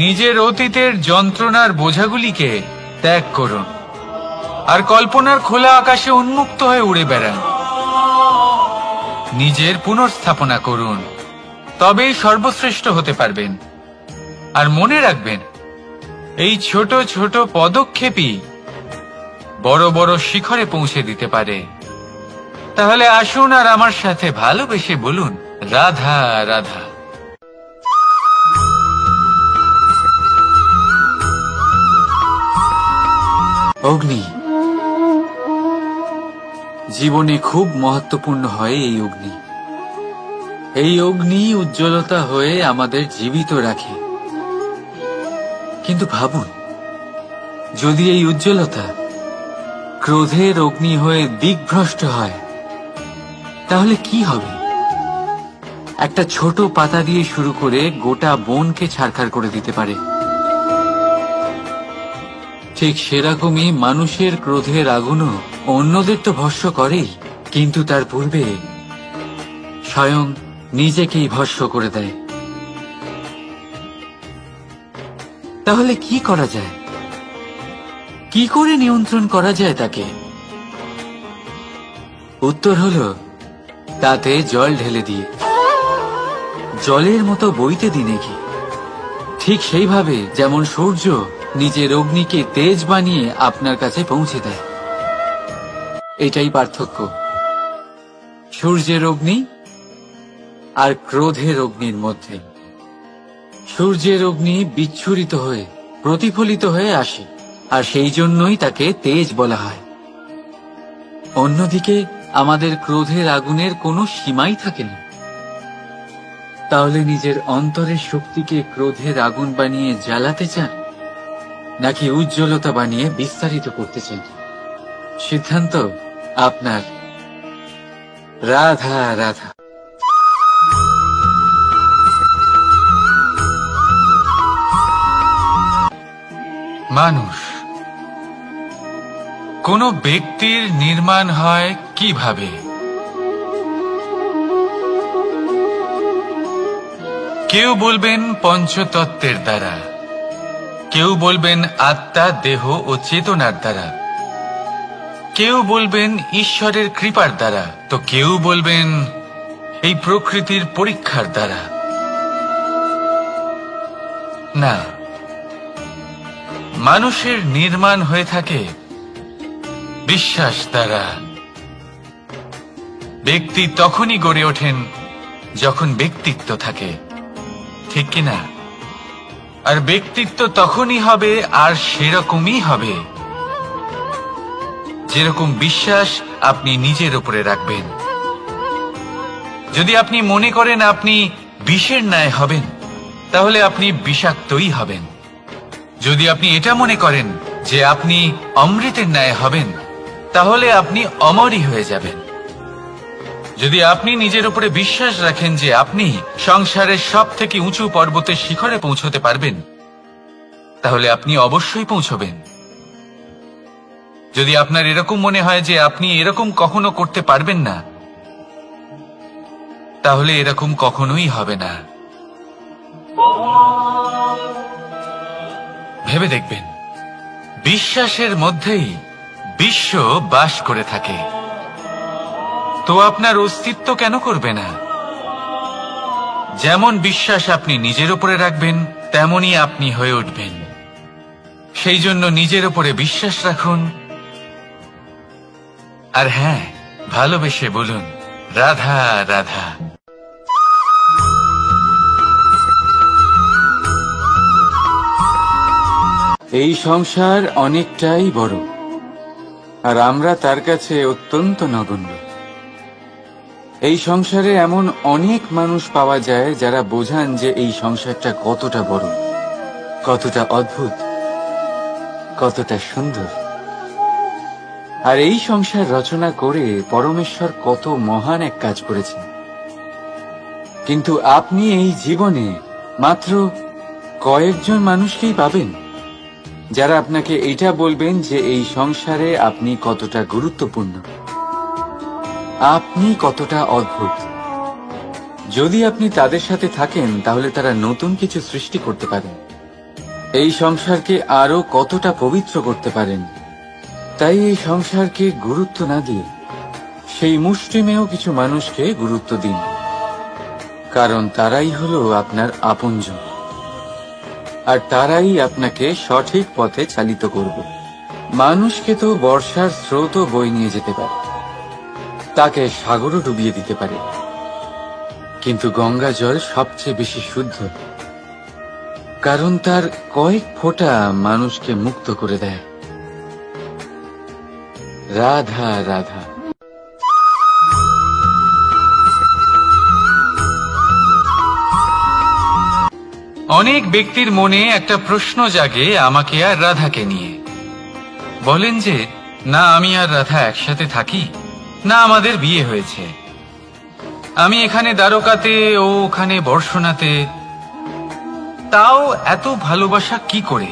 নিজের অতীতের যন্ত্রণার বোঝাগুলিকে ত্যাগ করুন আর কল্পনার খোলা আকাশে উন্মুক্ত হয়ে উড়ে বেড়ান। নিজের পুনর্স্থাপনা করুন, তবেই সর্বশ্রেষ্ঠ হতে পারবেন। আর মনে রাখবেন, এই ছোট ছোট পদক্ষেপই বড় বড় শিখরে পৌঁছে দিতে পারে। তাহলে আসুন আর আমার সাথে ভালোবেসে বলুন, রাধা রাধা। অগ্নি জীবনে খুব মহত্বপূর্ণ হয়। এই অগ্নি উজ্জ্বলতা হয়ে আমাদের জীবিত রাখে। কিন্তু ভাবুন, যদি এই উজ্জ্বলতা ক্রোধের অগ্নি হয়ে দিকভ্রষ্ট হয়, তাহলে কি হবে? একটা ছোট পাতা দিয়ে শুরু করে গোটা বনকে ছারখার করে দিতে পারে। ঠিক সেরকমই মানুষের ক্রোধের আগুনও অন্যদের তো ভস্ম করেই, কিন্তু তার পূর্বে স্বয়ং নিজেকেই ভস্ম করে দেয়। তাহলে কি করা যায়? কি করে নিয়ন্ত্রণ করা যায় তাকে? উত্তর হলো, তাতে জল ঢেলে দিয়ে, জলের মতো বইতে দিন কি। ঠিক সেইভাবে যেমন সূর্য নিজের অগ্নিকে তেজ বানিয়ে আপনার কাছে পৌঁছে দেয়। এটাই পার্থক্য সূর্যের অগ্নি আর ক্রোধের অগ্নির মধ্যে। সূর্যের অগ্নি বিচ্ছুরিত হয়ে প্রতিফলিত হয়ে আসে, আর সেই জন্যই তাকে তেজ বলা হয়। অন্যদিকে আমাদের ক্রোধের আগুনের কোনো সীমাই থাকে না। তাহলে নিজের অন্তরের শক্তিকে ক্রোধের আগুন বানিয়ে জ্বালাতে চান, নাকি উজ্জ্বলতা বানিয়ে বিস্তারিত করতে চান? সিদ্ধান্ত আপনার। রাধা রাধা। মানুষ, কোন ব্যক্তির নির্মাণ হয় কিভাবে? কেউ বলবেন পঞ্চতত্ত্বের দ্বারা, কেউ বলবেন আত্মা, দেহ ও চেতনার দ্বারা, কেউ বলবেন ঈশ্বরের কৃপার দ্বারা, তো কেউ বলবেন এই প্রকৃতির পরীক্ষার দ্বারা। না, মানুষের নির্মাণ হয়ে থাকে বিশ্বাস দ্বারা। ব্যক্তি তখনই গড়ে ওঠেন যখন ব্যক্তিত্ব থাকে, ঠিক কিনা? আর ব্যক্তিত্ব তখনই হবে, আর সেরকমই হবে যেরকম বিশ্বাস আপনি নিজের উপরে রাখবেন। যদি আপনি মনে করেন আপনি বিষের ন্যায় হবেন, তাহলে আপনি বিষাক্তই হবেন। যদি আপনি এটা মনে করেন যে আপনি অমৃতের ন্যায় হবেন, তাহলে আপনি অমরই হয়ে যাবেন। যদি আপনি নিজের উপরে বিশ্বাস রাখেন যে আপনি সংসারের সব থেকে উঁচু পর্বতের শিখরে পৌঁছতে পারবেন, তাহলে আপনি অবশ্যই পৌঁছবেন। যদি আপনার এরকম মনে হয় যে আপনি এরকম কখনো করতে পারবেন না, তাহলে এরকম কখনোই হবে না। ভেবে দেখবেন, বিশ্বাসের মধ্যেই বিশ্ব বাস করে থাকে। তো আপনার অস্তিত্ব কেন করবে না? যেমন বিশ্বাস আপনি নিজের উপরে রাখবেন, তেমনই আপনি হয়ে উঠবেন। সেই জন্য নিজের উপরে বিশ্বাস রাখুন, আর হ্যাঁ, ভালোবেসে বলুন রাধা রাধা। এই সংসার অনেকটাই বড়, আর আমরা তার কাছে অত্যন্ত নগণ্য। এই সংসারে এমন অনেক মানুষ পাওয়া যায় যারা বোঝান যে এই সংসারটা কতটা বড়, কতটা অদ্ভুত, কতটা সুন্দর। আর এই সংসার রচনা করে পরমেশ্বর কত মহান এক কাজ করেছেন। কিন্তু আপনি এই জীবনে মাত্র কয়েকজন মানুষকেই পাবেন যারা আপনাকে এটা বলবেন যে এই সংসারে আপনি কতটা গুরুত্বপূর্ণ, আপনি কতটা অদ্ভুত। যদি আপনি তাদের সাথে থাকেন তাহলে তারা নতুন কিছু সৃষ্টি করতে পারেন, এই সংসারকে আরো কতটা পবিত্র করতে পারেন। তাই এই সংসারকে গুরুত্ব না দিয়ে সেই মুষ্টিমেয় কিছু মানুষকে গুরুত্ব দিন, কারণ তারাই হলো আপনার আপনজন, আর তারাই আপনাকে সঠিক পথে চালিত করবে। মানুষকে তো বর্ষার স্রোতও বয়ে নিয়ে যেতে পারে, তাকে সাগরও ডুবিয়ে দিতে পারে, কিন্তু গঙ্গা জল সবচেয়ে বেশি শুদ্ধ, কারণ তার কয়েক ফোঁটা মানুষকে মুক্ত করে দেয়। রাধা রাধা। অনেক ব্যক্তির মনে একটা প্রশ্ন জাগে আমাকে আর রাধাকে নিয়ে। বলেন যে না আমি আর রাধা একসাথে থাকি, না আমাদের বিয়ে হয়েছে, আমি এখানে দ্বারকাতে ও ওখানে বর্ষণাতে, তাও এত ভালোবাসা কি করে?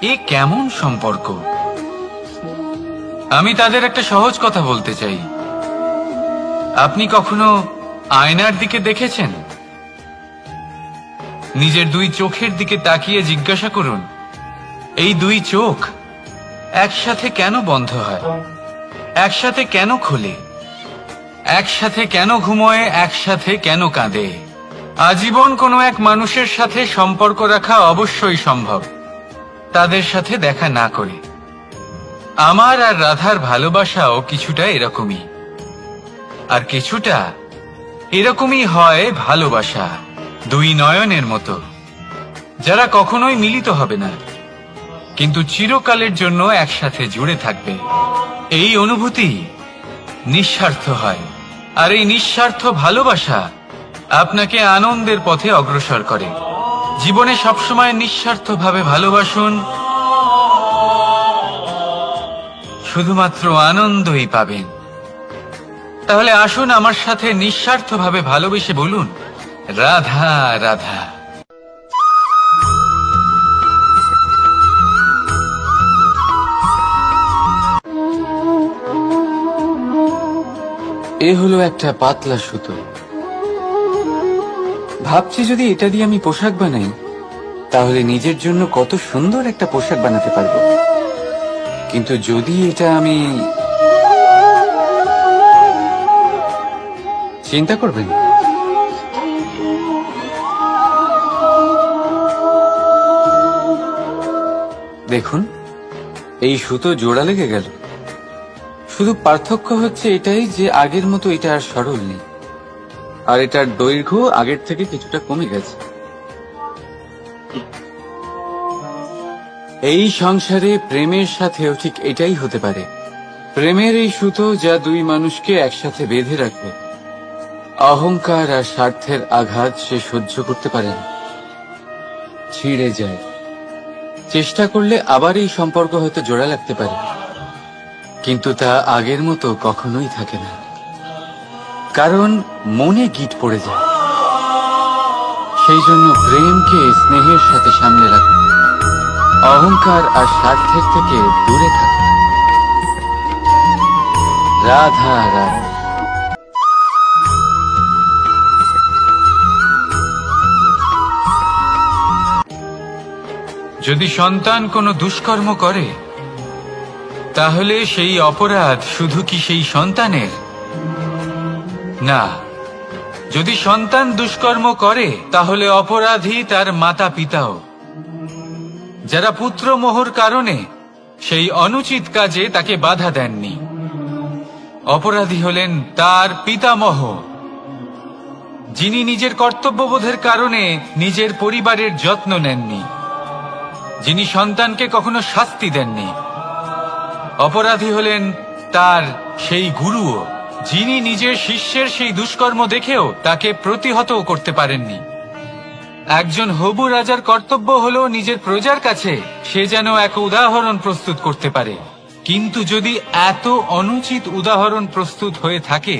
এ কেমন সম্পর্ক? আমি তাদের একটা সহজ কথা বলতে চাই। আপনি কখনো আয়নার দিকে দেখেছেন? নিজের দুই চোখের দিকে তাকিয়ে জিজ্ঞাসা করুন, এই দুই চোখ একসাথে কেন বন্ধ হয়, একসাথে কেন খোলে, একসাথে কেন ঘুমোয়, একসাথে কেন কাঁদে? আজীবন কোনো এক মানুষের সাথে সম্পর্ক রাখা অবশ্যই সম্ভব, তাদের সাথে দেখা না করে। আমার আর রাধার ভালোবাসাও কিছুটা এরকমই, আর কিছুটা এরকমই হয় ভালোবাসা দুই নয়নের মতো, যারা কখনোই মিলিত হবে না, কিন্তু চিরকালের জন্য একসাথে জুড়ে থাকবে। এই অনুভূতি নিঃস্বার্থ হয়, আর এই নিঃস্বার্থ ভালোবাসা আপনাকে আনন্দের পথে অগ্রসর করে। জীবনে সবসময় নিঃস্বার্থভাবে ভালোবাসুন, শুধুমাত্র আনন্দই পাবেন। তাহলে আসুন আমার সাথে নিঃস্বার্থভাবে ভালোবেসে বলুন রাধা রাধা। এ হলো একটা পাতলা সুতো। ভাবছি যদি এটা দিয়ে আমি পোশাক বানাই তাহলে নিজের জন্য কত সুন্দর একটা পোশাক বানাতে পারবো। কিন্তু যদি এটা আমি, চিন্তা করবেন, দেখুন এই সুতো জোড়া লেগে গেল। শুধু পার্থক্য হচ্ছে এটাই যে আগের মতো এটা আর সরল নেই, আর এটার দৈর্ঘ্য আগের থেকে কিছুটা কমে গেছে। এই সংসারে প্রেমের সাথেও ঠিক এটাই হতে পারে। প্রেমের এই সুতো যা দুই মানুষকে একসাথে বেঁধে রাখবে। অহংকার আর স্বার্থের আঘাত সে সহ্য করতে পারে না, ছিঁড়ে যায়। চেষ্টা করলে আবার এই সম্পর্ক হয়তো জোড়া লাগতে পারে, কিন্তু তা আগের মতো কখনোই থাকে না, কারণ মনে গিট পড়ে যায়। সেই জন্য প্রেমকে স্নেহের সাথে সামলে রাখুন, অহংকার আর স্বার্থের থেকে দূরে থাকুন। রাধা রাধা। যদি সন্তান কোনো দুষ্কর্ম করে তাহলে সেই অপরাধ শুধু কি সেই সন্তানের? না, যদি সন্তান দুষ্কর্ম করে তাহলে অপরাধী তার মাতা পিতাও, যারা পুত্রমোহর কারণে সেই অনুচিত কাজে তাকে বাধা দেননি। অপরাধী হলেন তার পিতামহ, যিনি নিজের কর্তব্যবোধের কারণে নিজের পরিবারের যত্ন নেননি, যিনি সন্তানকে কখনো শাস্তি দেননি। অপরাধী হলেন তার সেই গুরুও, যিনি নিজের শিষ্যের সেই দুষ্কর্ম দেখেও তাকে প্রতিহত করতে পারেননি। একজন হবু রাজার কর্তব্য হলো নিজের প্রজার কাছে সে যেন এক উদাহরণ প্রস্তুত করতে পারে, কিন্তু যদি এত অনুচিত উদাহরণ প্রস্তুত হয়ে থাকে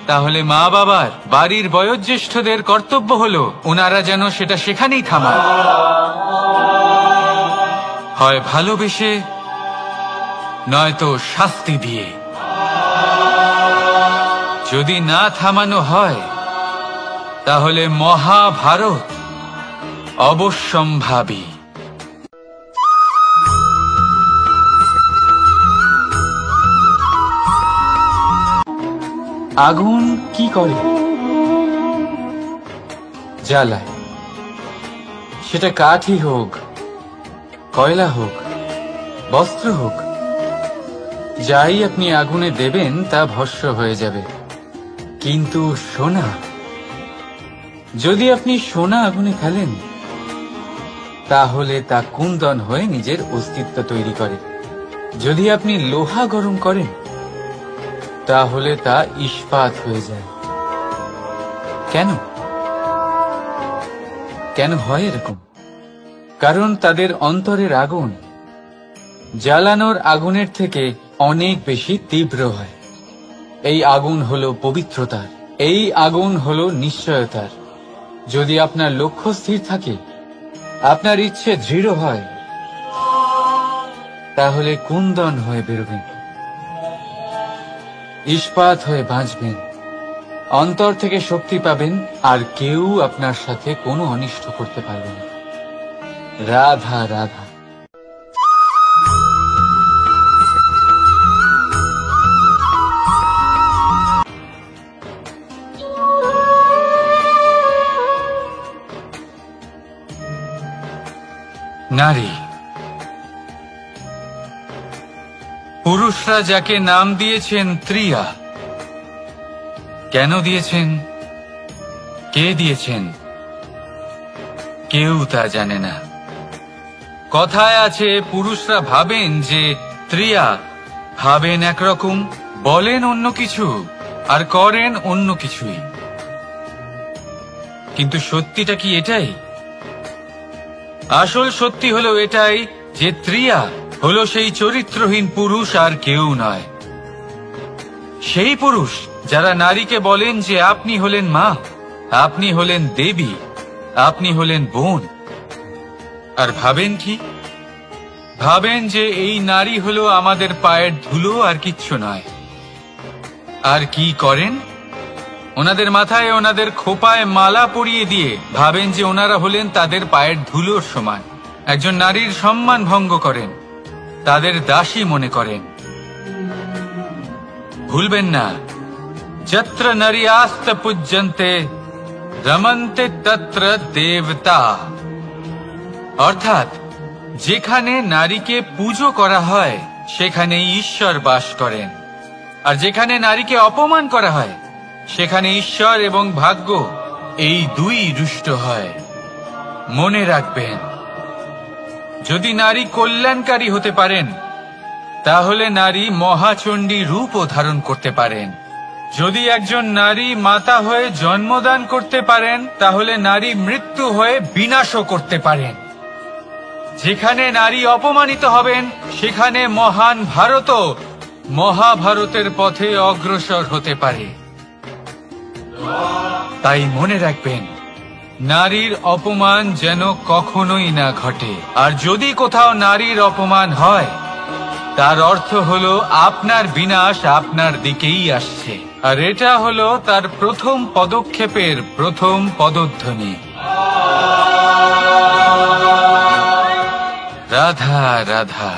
তাহলে মা বাবার, বাড়ির বয়োজ্যেষ্ঠদের কর্তব্য হলো ওনারা যেন সেটা সেখানেই থামান, হয় ভালোবেসে নয়তো শাস্তি দিয়ে। যদি না থামানো হয় তাহলে মহাভারত অবশ্যম্ভাবী। আগুন কি করে? জ্বালায়। সেটা কাঠই হোক, কয়লা হোক, বস্ত্র হোক, যাই আপনি আগুনে দেবেন তা ভস্ম হয়ে যাবে। কিন্তু সোনা, যদি আপনি সোনা আগুনে ফেলেন তাহলে তা কুন্দন হয়ে নিজের অস্তিত্ব তৈরি করে। যদি আপনি লোহা গরম করেন তাহলে তা ইস্পাত হয়ে যায়। কেন কেন হয় এরকম? কারণ তাদের অন্তরের আগুন জ্বালানোর আগুনের থেকে অনেক বেশি তীব্র হয়। এই আগুন হলো পবিত্রতার, এই আগুন হলো নিশ্চয়তার। যদি আপনার লক্ষ্য স্থির থাকে, আপনার ইচ্ছে দৃঢ় হয়, তাহলে কুন্দন হয়ে বেরোবেন, ইস্পাত হয়ে বাঁচবেন, অন্তর থেকে শক্তি পাবেন, আর কেউ আপনার সাথে কোনো অনিষ্ট করতে পারবে না। রাধা রাধা। নারী, পুরুষরা যাকে নাম দিয়েছেন ত্রিয়া, কেন দিয়েছেন, কে দিয়েছেন, কেউ তা জানে না। কথায় আছে পুরুষরা ভাবেন যে ত্রিয়া, ভাবেন একরকম, বলেন অন্য কিছু, আর করেন অন্য কিছুই। কিন্তু সত্যিটা কি এটাই? আসল সত্যি হলো এটাই যে ত্রিয়া হলো সেই চরিত্রহীন পুরুষ আর কেউ নয়। সেই পুরুষ যারা নারীকে বলেন যে আপনি হলেন মা, আপনি হলেন দেবী, আপনি হলেন বোন, আর ভাবেন কি? ভাবেন যে এই নারী হলো আমাদের পায়ের ধুলো আর কিচ্ছু নয়। আর কি করেন? ওনাদের মাথায়, ওনাদের খোপায় মালা পরিয়ে দিয়ে ভাবেন যে ওনারা হলেন তাদের পায়ের ধুলোর সমান। একজন নারীর সম্মান ভঙ্গ করেন, তাদের দাসী মনে করেন। ভুলবেন না, যত্র নারী আস্ত পূজ্যন্তে রমন্তে তত্র দেবতা। অর্থাৎ যেখানে নারীকে পুজো করা হয় সেখানে ঈশ্বর বাস করেন, আর যেখানে নারীকে অপমান করা হয় সেখানে ঈশ্বর এবং ভাগ্য এই দুই রুষ্ট হয়। মনে রাখবেন, যদি নারী কল্যাণকারী হতে পারেন তাহলে নারী মহাচণ্ডী রূপও ধারণ করতে পারেন। যদি একজন নারী মাতা হয়ে জন্মদান করতে পারেন তাহলে নারী মৃত্যু হয়ে বিনাশও করতে পারেন। যেখানে নারী অপমানিত হবেন সেখানে মহান ভারতও মহাভারতের পথে অগ্রসর হতে পারে। তাই মনে রাখবেন, নারীর অপমান যেন কখনোই না ঘটে। আর যদি কোথাও নারীর অপমান হয় তার অর্থ হলো আপনার বিনাশ আপনার দিকেই আসছে, আর এটা হলো তার প্রথম পদক্ষেপের প্রথম পদধ্বনি। রাধা রাধা।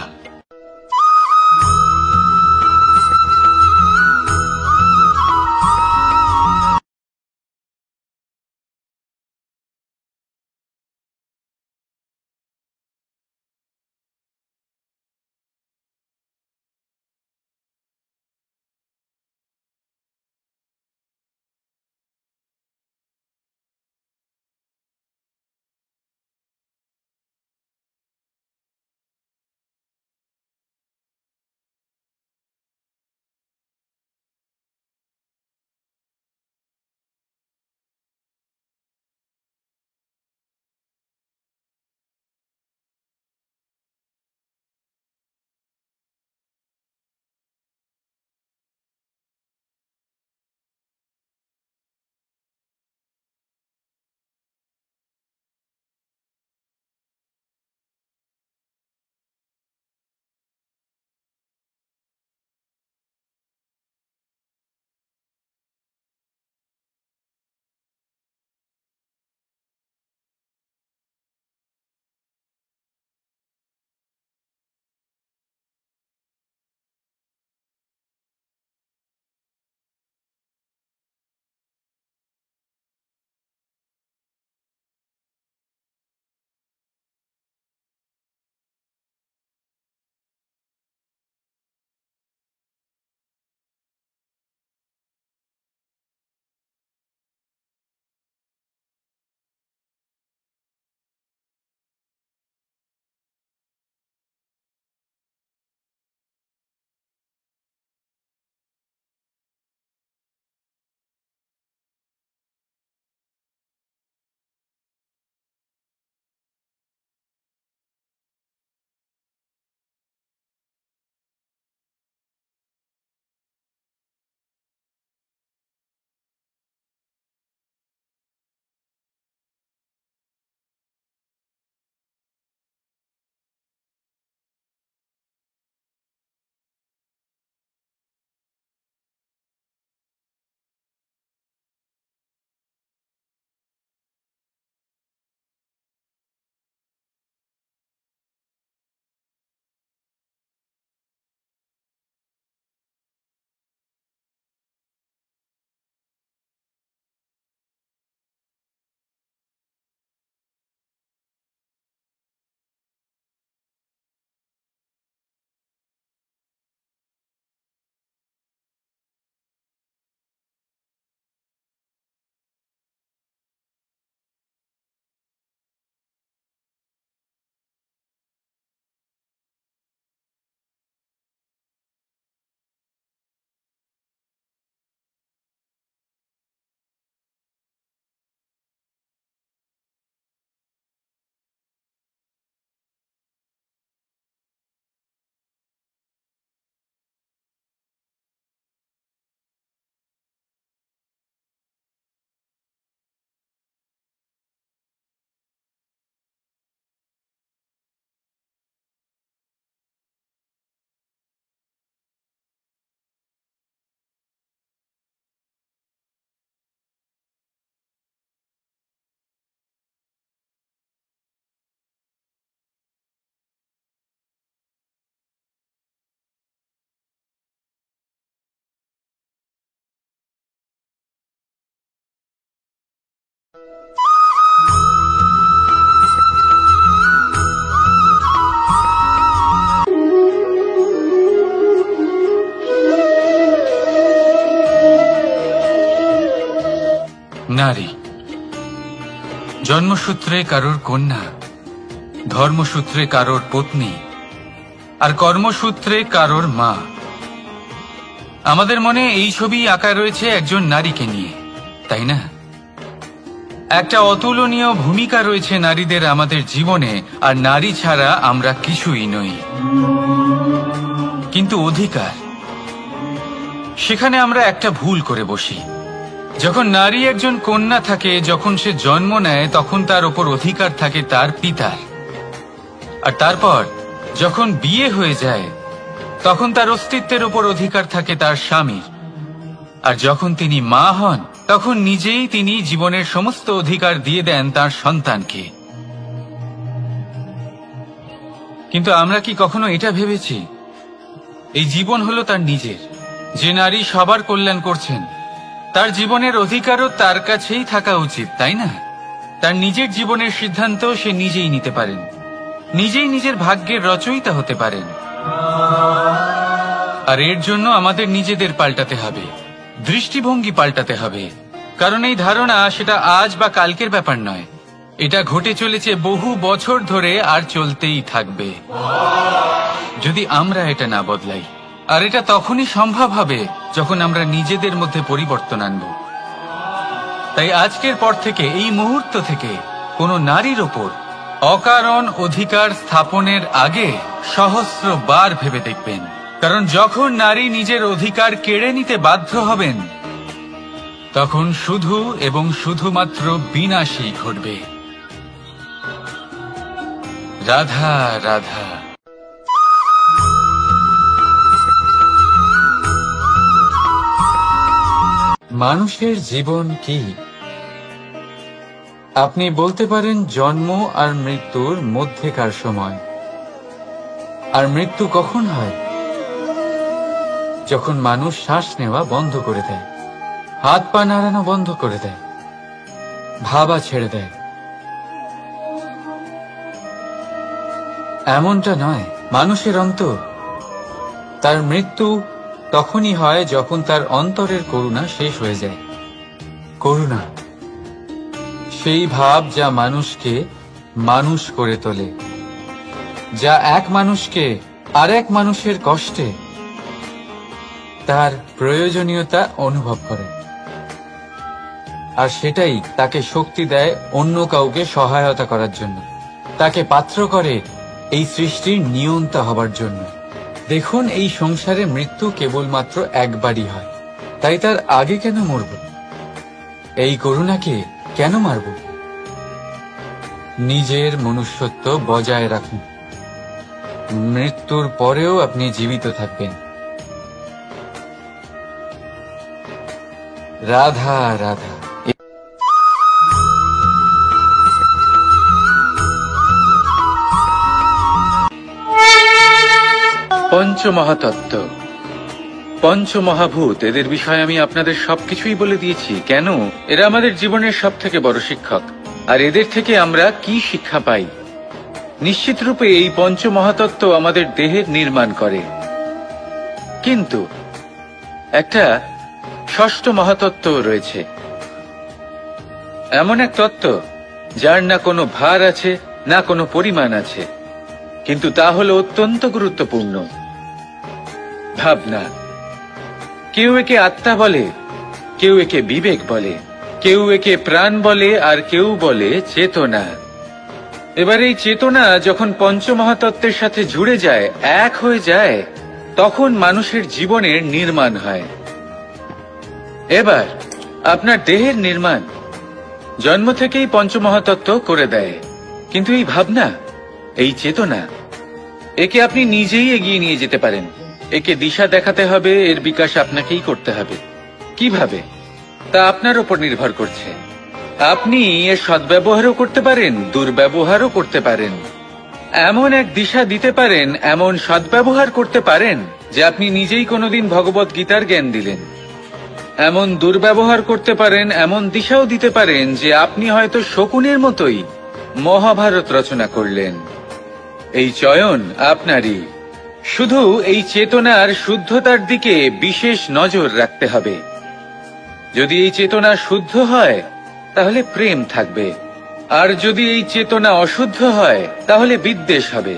নারী জন্মসূত্রে কারোর কন্যা, ধর্মসূত্রে কারোর পত্নী, আর কর্মসূত্রে কারোর মা। আমাদের মনে এই ছবি আঁকা রয়েছে একজন নারীকে নিয়ে, তাই না? একটা অতুলনীয় ভূমিকা রয়েছে নারীদের আমাদের জীবনে, আর নারী ছাড়া আমরা কিছুই নই। কিন্তু অধিকার, সেখানে আমরা একটা ভুল করে বসি। যখন নারী একজন কন্যা থাকে, যখন সে জন্ম নেয়, তখন তার ওপর অধিকার থাকে তার পিতার। আর তারপর যখন বিয়ে হয়ে যায়, তখন তার অস্তিত্বের ওপর অধিকার থাকে তার স্বামীর। আর যখন তিনি মা হন, তখন নিজেই তিনি জীবনের সমস্ত অধিকার দিয়ে দেন তার সন্তানকে। কিন্তু আমরা কি কখনো এটা ভেবেছি এই জীবন হলো তার নিজের? যে নারী সবার কল্যাণ করছেন, তার জীবনের অধিকারও তার কাছেই থাকা উচিত, তাই না? তার নিজের জীবনের সিদ্ধান্ত সে নিজেই নিতে পারেন, নিজেই নিজের ভাগ্যের রচয়িতা হতে পারেন। আর এর জন্য আমাদের নিজেদের পাল্টাতে হবে, দৃষ্টিভঙ্গি পাল্টাতে হবে। কারণ এই ধারণা সেটা আজ বা কালকের ব্যাপার নয়, এটা ঘটে চলেছে বহু বছর ধরে, আর চলতেই থাকবে যদি আমরা এটা না বদলাই। আর এটা তখনই সম্ভব হবে যখন আমরা নিজেদের মধ্যে পরিবর্তন আনব। তাই আজকের পর থেকে, এই মুহূর্ত থেকে, কোনো নারীর ওপর অকারণ অধিকার স্থাপনের আগে সহস্রবার ভেবে দেখবেন। কারণ যখন নারী নিজের অধিকার কেড়ে নিতে বাধ্য হবেন, তখন শুধু এবং শুধুমাত্র বিনাশই ঘটবে। রাধা রাধা। মানুষের জীবন কি? আপনি বলতে পারেন জন্ম আর মৃত্যুর মধ্যেকার সময়। আর মৃত্যু কখন হয়? যখন মানুষ শ্বাস নেওয়া বন্ধ করে দেয়, হাত পা নাড়ানো বন্ধ করে দেয়, ভাবা ছেড়ে দেয়। এমনটা নয়, মানুষের অন্তর। তার মৃত্যু তখনই হয় যখন তার অন্তরের করুণা শেষ হয়ে যায়। করুণা, সেই ভাব যা মানুষকে মানুষ করে তোলে, যা এক মানুষকে আরেক মানুষের কষ্টে তার প্রয়োজনীয়তা অনুভব করে। আর সেটাই তাকে শক্তি দেয় অন্য কাউকে সহায়তা করার জন্য, তাকে পাত্র করে এই সৃষ্টির নিয়ন্তা হবার জন্য। দেখুন, এই সংসারে মৃত্যু কেবলমাত্র একবারই হয়, তাই তার আগে কেন মরব? এই করুণাকে কেন মারব? নিজের মনুষ্যত্ব বজায় রাখুন। মৃত্যুর পরেও আপনি জীবিত থাকবেন। রাধা রাধা। পঞ্চমহাতত্ত্ব, পঞ্চমহাভূত, এদের বিষয়ে আমি আপনাদের সবকিছুই বলে দিয়েছি। কেন? এরা আমাদের জীবনের সব থেকে বড় শিক্ষক। আর এদের থেকে আমরা কি শিক্ষা পাই? নিশ্চিত রূপে এই পঞ্চমহাতত্ত্ব আমাদের দেহের নির্মাণ করে, কিন্তু একটা ষষ্ঠ মহাতত্ত্ব রয়েছে, এমন এক তত্ত্ব যার না কোনো ভার আছে, না কোনো পরিমাণ আছে, কিন্তু তা হলো অত্যন্ত গুরুত্বপূর্ণ। ভাবনা। কেউ একে আত্মা বলে, কেউ একে বিবেক বলে, কেউ একে প্রাণ বলে, আর কেউ বলে চেতনা। এবার এই চেতনা যখন পঞ্চমহাতত্ত্বের সাথে জুড়ে যায়, এক হয়ে যায়, তখন মানুষের জীবনের নির্মাণ হয়। এবার আপনার দেহের নির্মাণ জন্ম থেকেই পঞ্চমহাতত্ত্ব করে দেয়, কিন্তু এই ভাবনা, এই চেতনা, একে আপনি নিজেই এগিয়ে নিয়ে যেতে পারেন। একে দিশা দেখাতে হবে, এর বিকাশ আপনাকেই করতে হবে। কিভাবে? তা আপনার উপর নির্ভর করছে। আপনি এর সদ্ব্যবহারও করতে পারেন, দুর্ব্যবহারও করতে পারেন। এমন এক দিশা দিতে পারেন, এমন সদ্ব্যবহার করতে পারেন যে আপনি নিজেই কোনোদিন ভগবত গীতার জ্ঞান দিলেন। এমন দুর্ব্যবহার করতে পারেন, এমন দিশাও দিতে পারেন যে আপনি হয়তো শকুনের মতোই মহাভারত রচনা করলেন। এই চয়ন আপনারই। শুধু এই চেতনার শুদ্ধতার দিকে বিশেষ নজর রাখতে হবে। যদি এই চেতনা শুদ্ধ হয় তাহলে প্রেম থাকবে, আর যদি এই চেতনা অশুদ্ধ হয় তাহলে বিদ্বেষ হবে।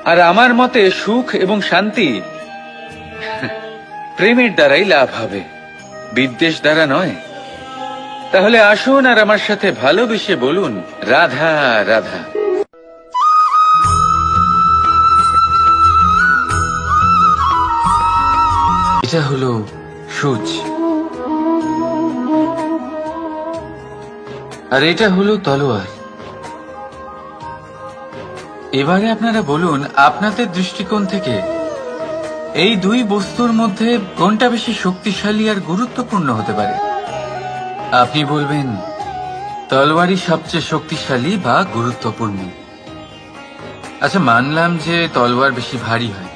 আর আমার মতে সুখ এবং শান্তি প্রেমের দ্বারাই লাভ হবে, বিদ্বেষ দ্বারা নয়। তাহলে আসুন আর আমার সাথে ভালোবেসে বলুন, রাধা রাধা। এটা হলো সূচ, আর এটা হলো তলোয়ার। এবারে আপনারা বলুন, আপনাদের দৃষ্টিকোণ থেকে এই দুই বস্তুর মধ্যে কোনটা বেশি শক্তিশালী আর গুরুত্বপূর্ণ হতে পারে? আপনি বলবেন তলোয়ারই সবচেয়ে শক্তিশালী বা গুরুত্বপূর্ণ। আচ্ছা, মানলাম যে তলোয়ার বেশি ভারী হয়।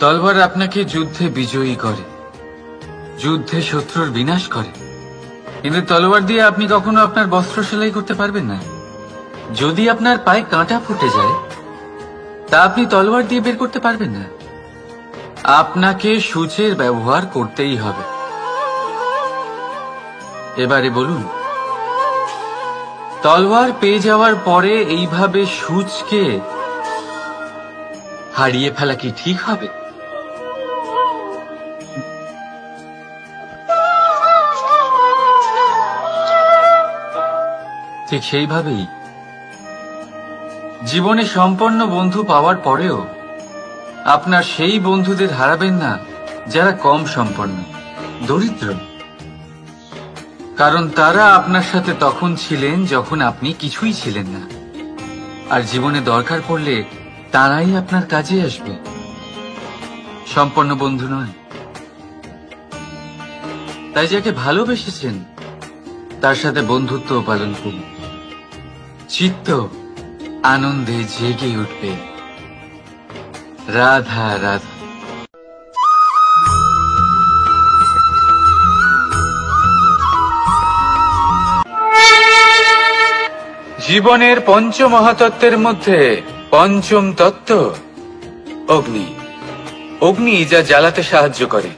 তলোয়ার আপনাকে যুদ্ধে বিজয়ী করে, যুদ্ধে শত্রুর বিনাশ করে, কিন্তু তলোয়ার দিয়ে আপনি কখনো আপনার বস্ত্র সেলাই করতে পারবেন না। যদি আপনার পায়ে কাঁটা ফুটে যায়, তা আপনি তলোয়ার দিয়ে বের করতে পারবেন না। আপনাকে সূচের ব্যবহার করতেই হবে। এবারে বলুন, তলোয়ার পেয়ে যাওয়ার পরে এইভাবে সূচকে হারিয়ে ফেলা কি ঠিক হবে? ঠিক সেইভাবেই জীবনে সম্পন্ন বন্ধু পাওয়ার পরেও আপনার সেই বন্ধুদের হারাবেন না যারা কম সম্পন্ন, দরিদ্র। কারণ তারা আপনার সাথে তখন ছিলেন যখন আপনি কিছুই ছিলেন না, আর জীবনে দরকার পড়লে তারাই আপনার কাজে আসবে, সম্পন্ন বন্ধু নয়। তাই যাকে ভালোবেসেছেন তার সাথে বন্ধুত্ব পালন করুন, চিত্ত আনন্দে জেগে উঠবে। রাধা রাধা। জীবনের পঞ্চ মহাতত্ত্বের মধ্যে পঞ্চম তত্ত্ব অগ্নি। অগ্নি যা জ্বালাতে সাহায্য করে,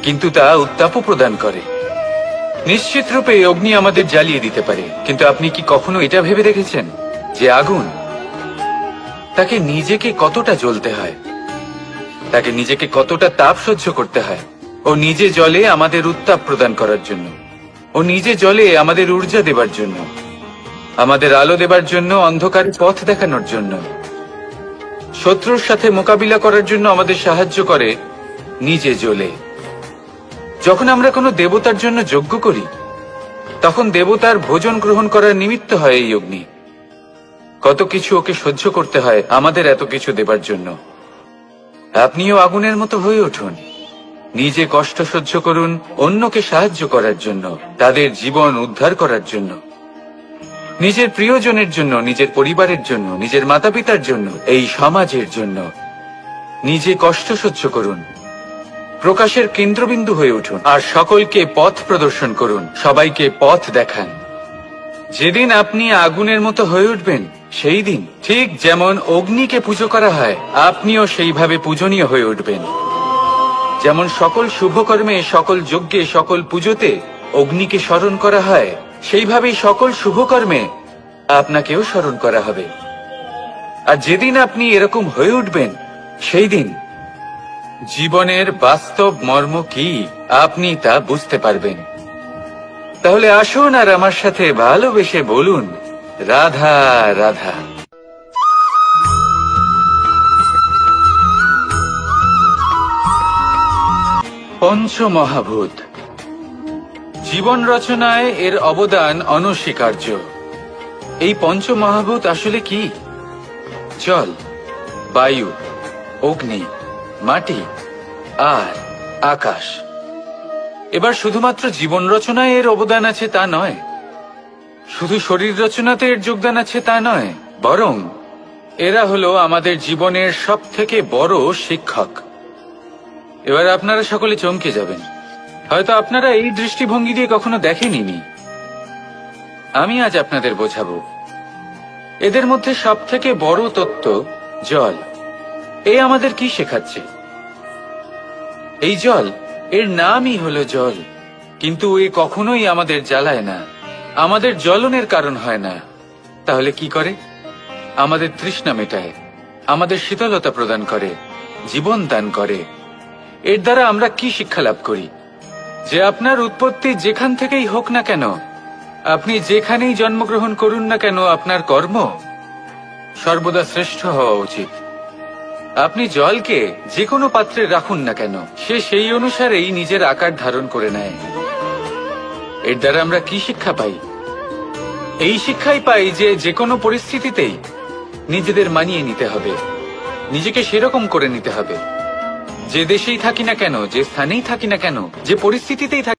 কিন্তু তা উত্তাপও প্রদান করে। নিশ্চিত রূপে অগ্নি আমাদের জ্বালিয়ে দিতে পারে, কিন্তু আপনি কি কখনো এটা ভেবে দেখেছেন যে আগুন, তাকে নিজেকে কতটা জ্বলতে হয়, তাকে নিজেকে কতটা তাপ সহ্য করতে হয়? ও নিজে জ্বলে আমাদের উত্তাপ প্রদান করার জন্য, ও নিজে জ্বলে আমাদের ঊর্জা দেবার জন্য, আমাদের আলো দেবার জন্য, অন্ধকারের পথ দেখানোর জন্য, শত্রুর সাথে মোকাবিলা করার জন্য আমাদের সাহায্য করে, নিজে জ্বলে। যখন আমরা কোনো দেবতার জন্য যজ্ঞ করি, তখন দেবতার ভোজন গ্রহণ করার নিমিত্ত হয় এই অগ্নি। কত কিছু ওকে সহ্য করতে হয় আমাদের এত কিছু দেবার জন্য। আপনিও আগুনের মতো হয়ে উঠুন, নিজে কষ্ট সহ্য করুন অন্যকে সাহায্য করার জন্য, তাদের জীবন উদ্ধার করার জন্য, নিজের প্রিয়জনের জন্য, নিজের পরিবারের জন্য, নিজের মাতা পিতার জন্য, এই সমাজের জন্য। নিজে কষ্ট সহ্য করুন, প্রকাশের কেন্দ্রবিন্দু হয়ে উঠুন, আর সকলকে পথ প্রদর্শন করুন, সবাইকে পথ দেখান। যেদিন আপনি আগুনের মতো হয়ে উঠবেন, সেই দিন ঠিক যেমন অগ্নিকে পুজো করা হয়, আপনিও সেইভাবে পূজনীয় হয়ে উঠবেন। যেমন সকল শুভকর্মে, সকল যজ্ঞে, সকল পুজোতে অগ্নিকে স্মরণ করা হয়, সেইভাবেই সকল শুভকর্মে আপনাকেও স্মরণ করা হবে। আর যেদিন আপনি এরকম হয়ে উঠবেন, সেই দিন জীবনের বাস্তব মর্ম কি আপনি তা বুঝতে পারবেন। তাহলে আসুন আর আমার সাথে ভালোবেসে বলুন, রাধা রাধা। পঞ্চমহাভূত। জীবন রচনায় এর অবদান অনস্বীকার্য। এই পঞ্চমহাভূত আসলে কি? জল, বায়ু, অগ্নি, মাটি আর আকাশ। এবার শুধুমাত্র জীবন রচনায় এর অবদান আছে তা নয়, শুধু শরীর রচনাতে এর যোগদান আছে তা নয়, বরং এরা হলো আমাদের জীবনের সবথেকে বড় শিক্ষক। এবার আপনারা সকলে চমকে যাবেন। হয়তো আপনারা এই দৃষ্টিভঙ্গি দিয়ে কখনো দেখেননি। আমি আজ আপনাদের বোঝাবো। এদের মধ্যে সব থেকে বড় তত্ত্ব জল। এ আমাদের কি শেখাচ্ছে? এই জল, এর নামই হলো জল, কিন্তু এ কখনোই আমাদের জ্বালায় না, আমাদের জ্বলনের কারণ হয় না। তাহলে কি করে? আমাদের তৃষ্ণা মেটায়, আমাদের শীতলতা প্রদান করে, জীবন দান করে। এর দ্বারা আমরা কি শিক্ষা লাভ করি? যে আপনার উৎপত্তি যেখান থেকেই হোক না কেন, আপনি যেখানেই জন্মগ্রহণ করুন না কেন, আপনার কর্ম সর্বদা শ্রেষ্ঠ হওয়া উচিত। আপনি জলকে যে কোনো পাত্রে রাখুন না কেন, সে সেই অনুসারেই নিজের আকার ধারণ করে নেয়। এর দ্বারা আমরা কি শিক্ষা পাই? এই শিক্ষাই পাই যে যে কোনো পরিস্থিতিতেই নিজেদের মানিয়ে নিতে হবে, নিজেকে সেরকম করে নিতে হবে। যে দেশেই থাকি না কেন, যে স্থানেই থাকি না কেন, যে পরিস্থিতিতেই থাকি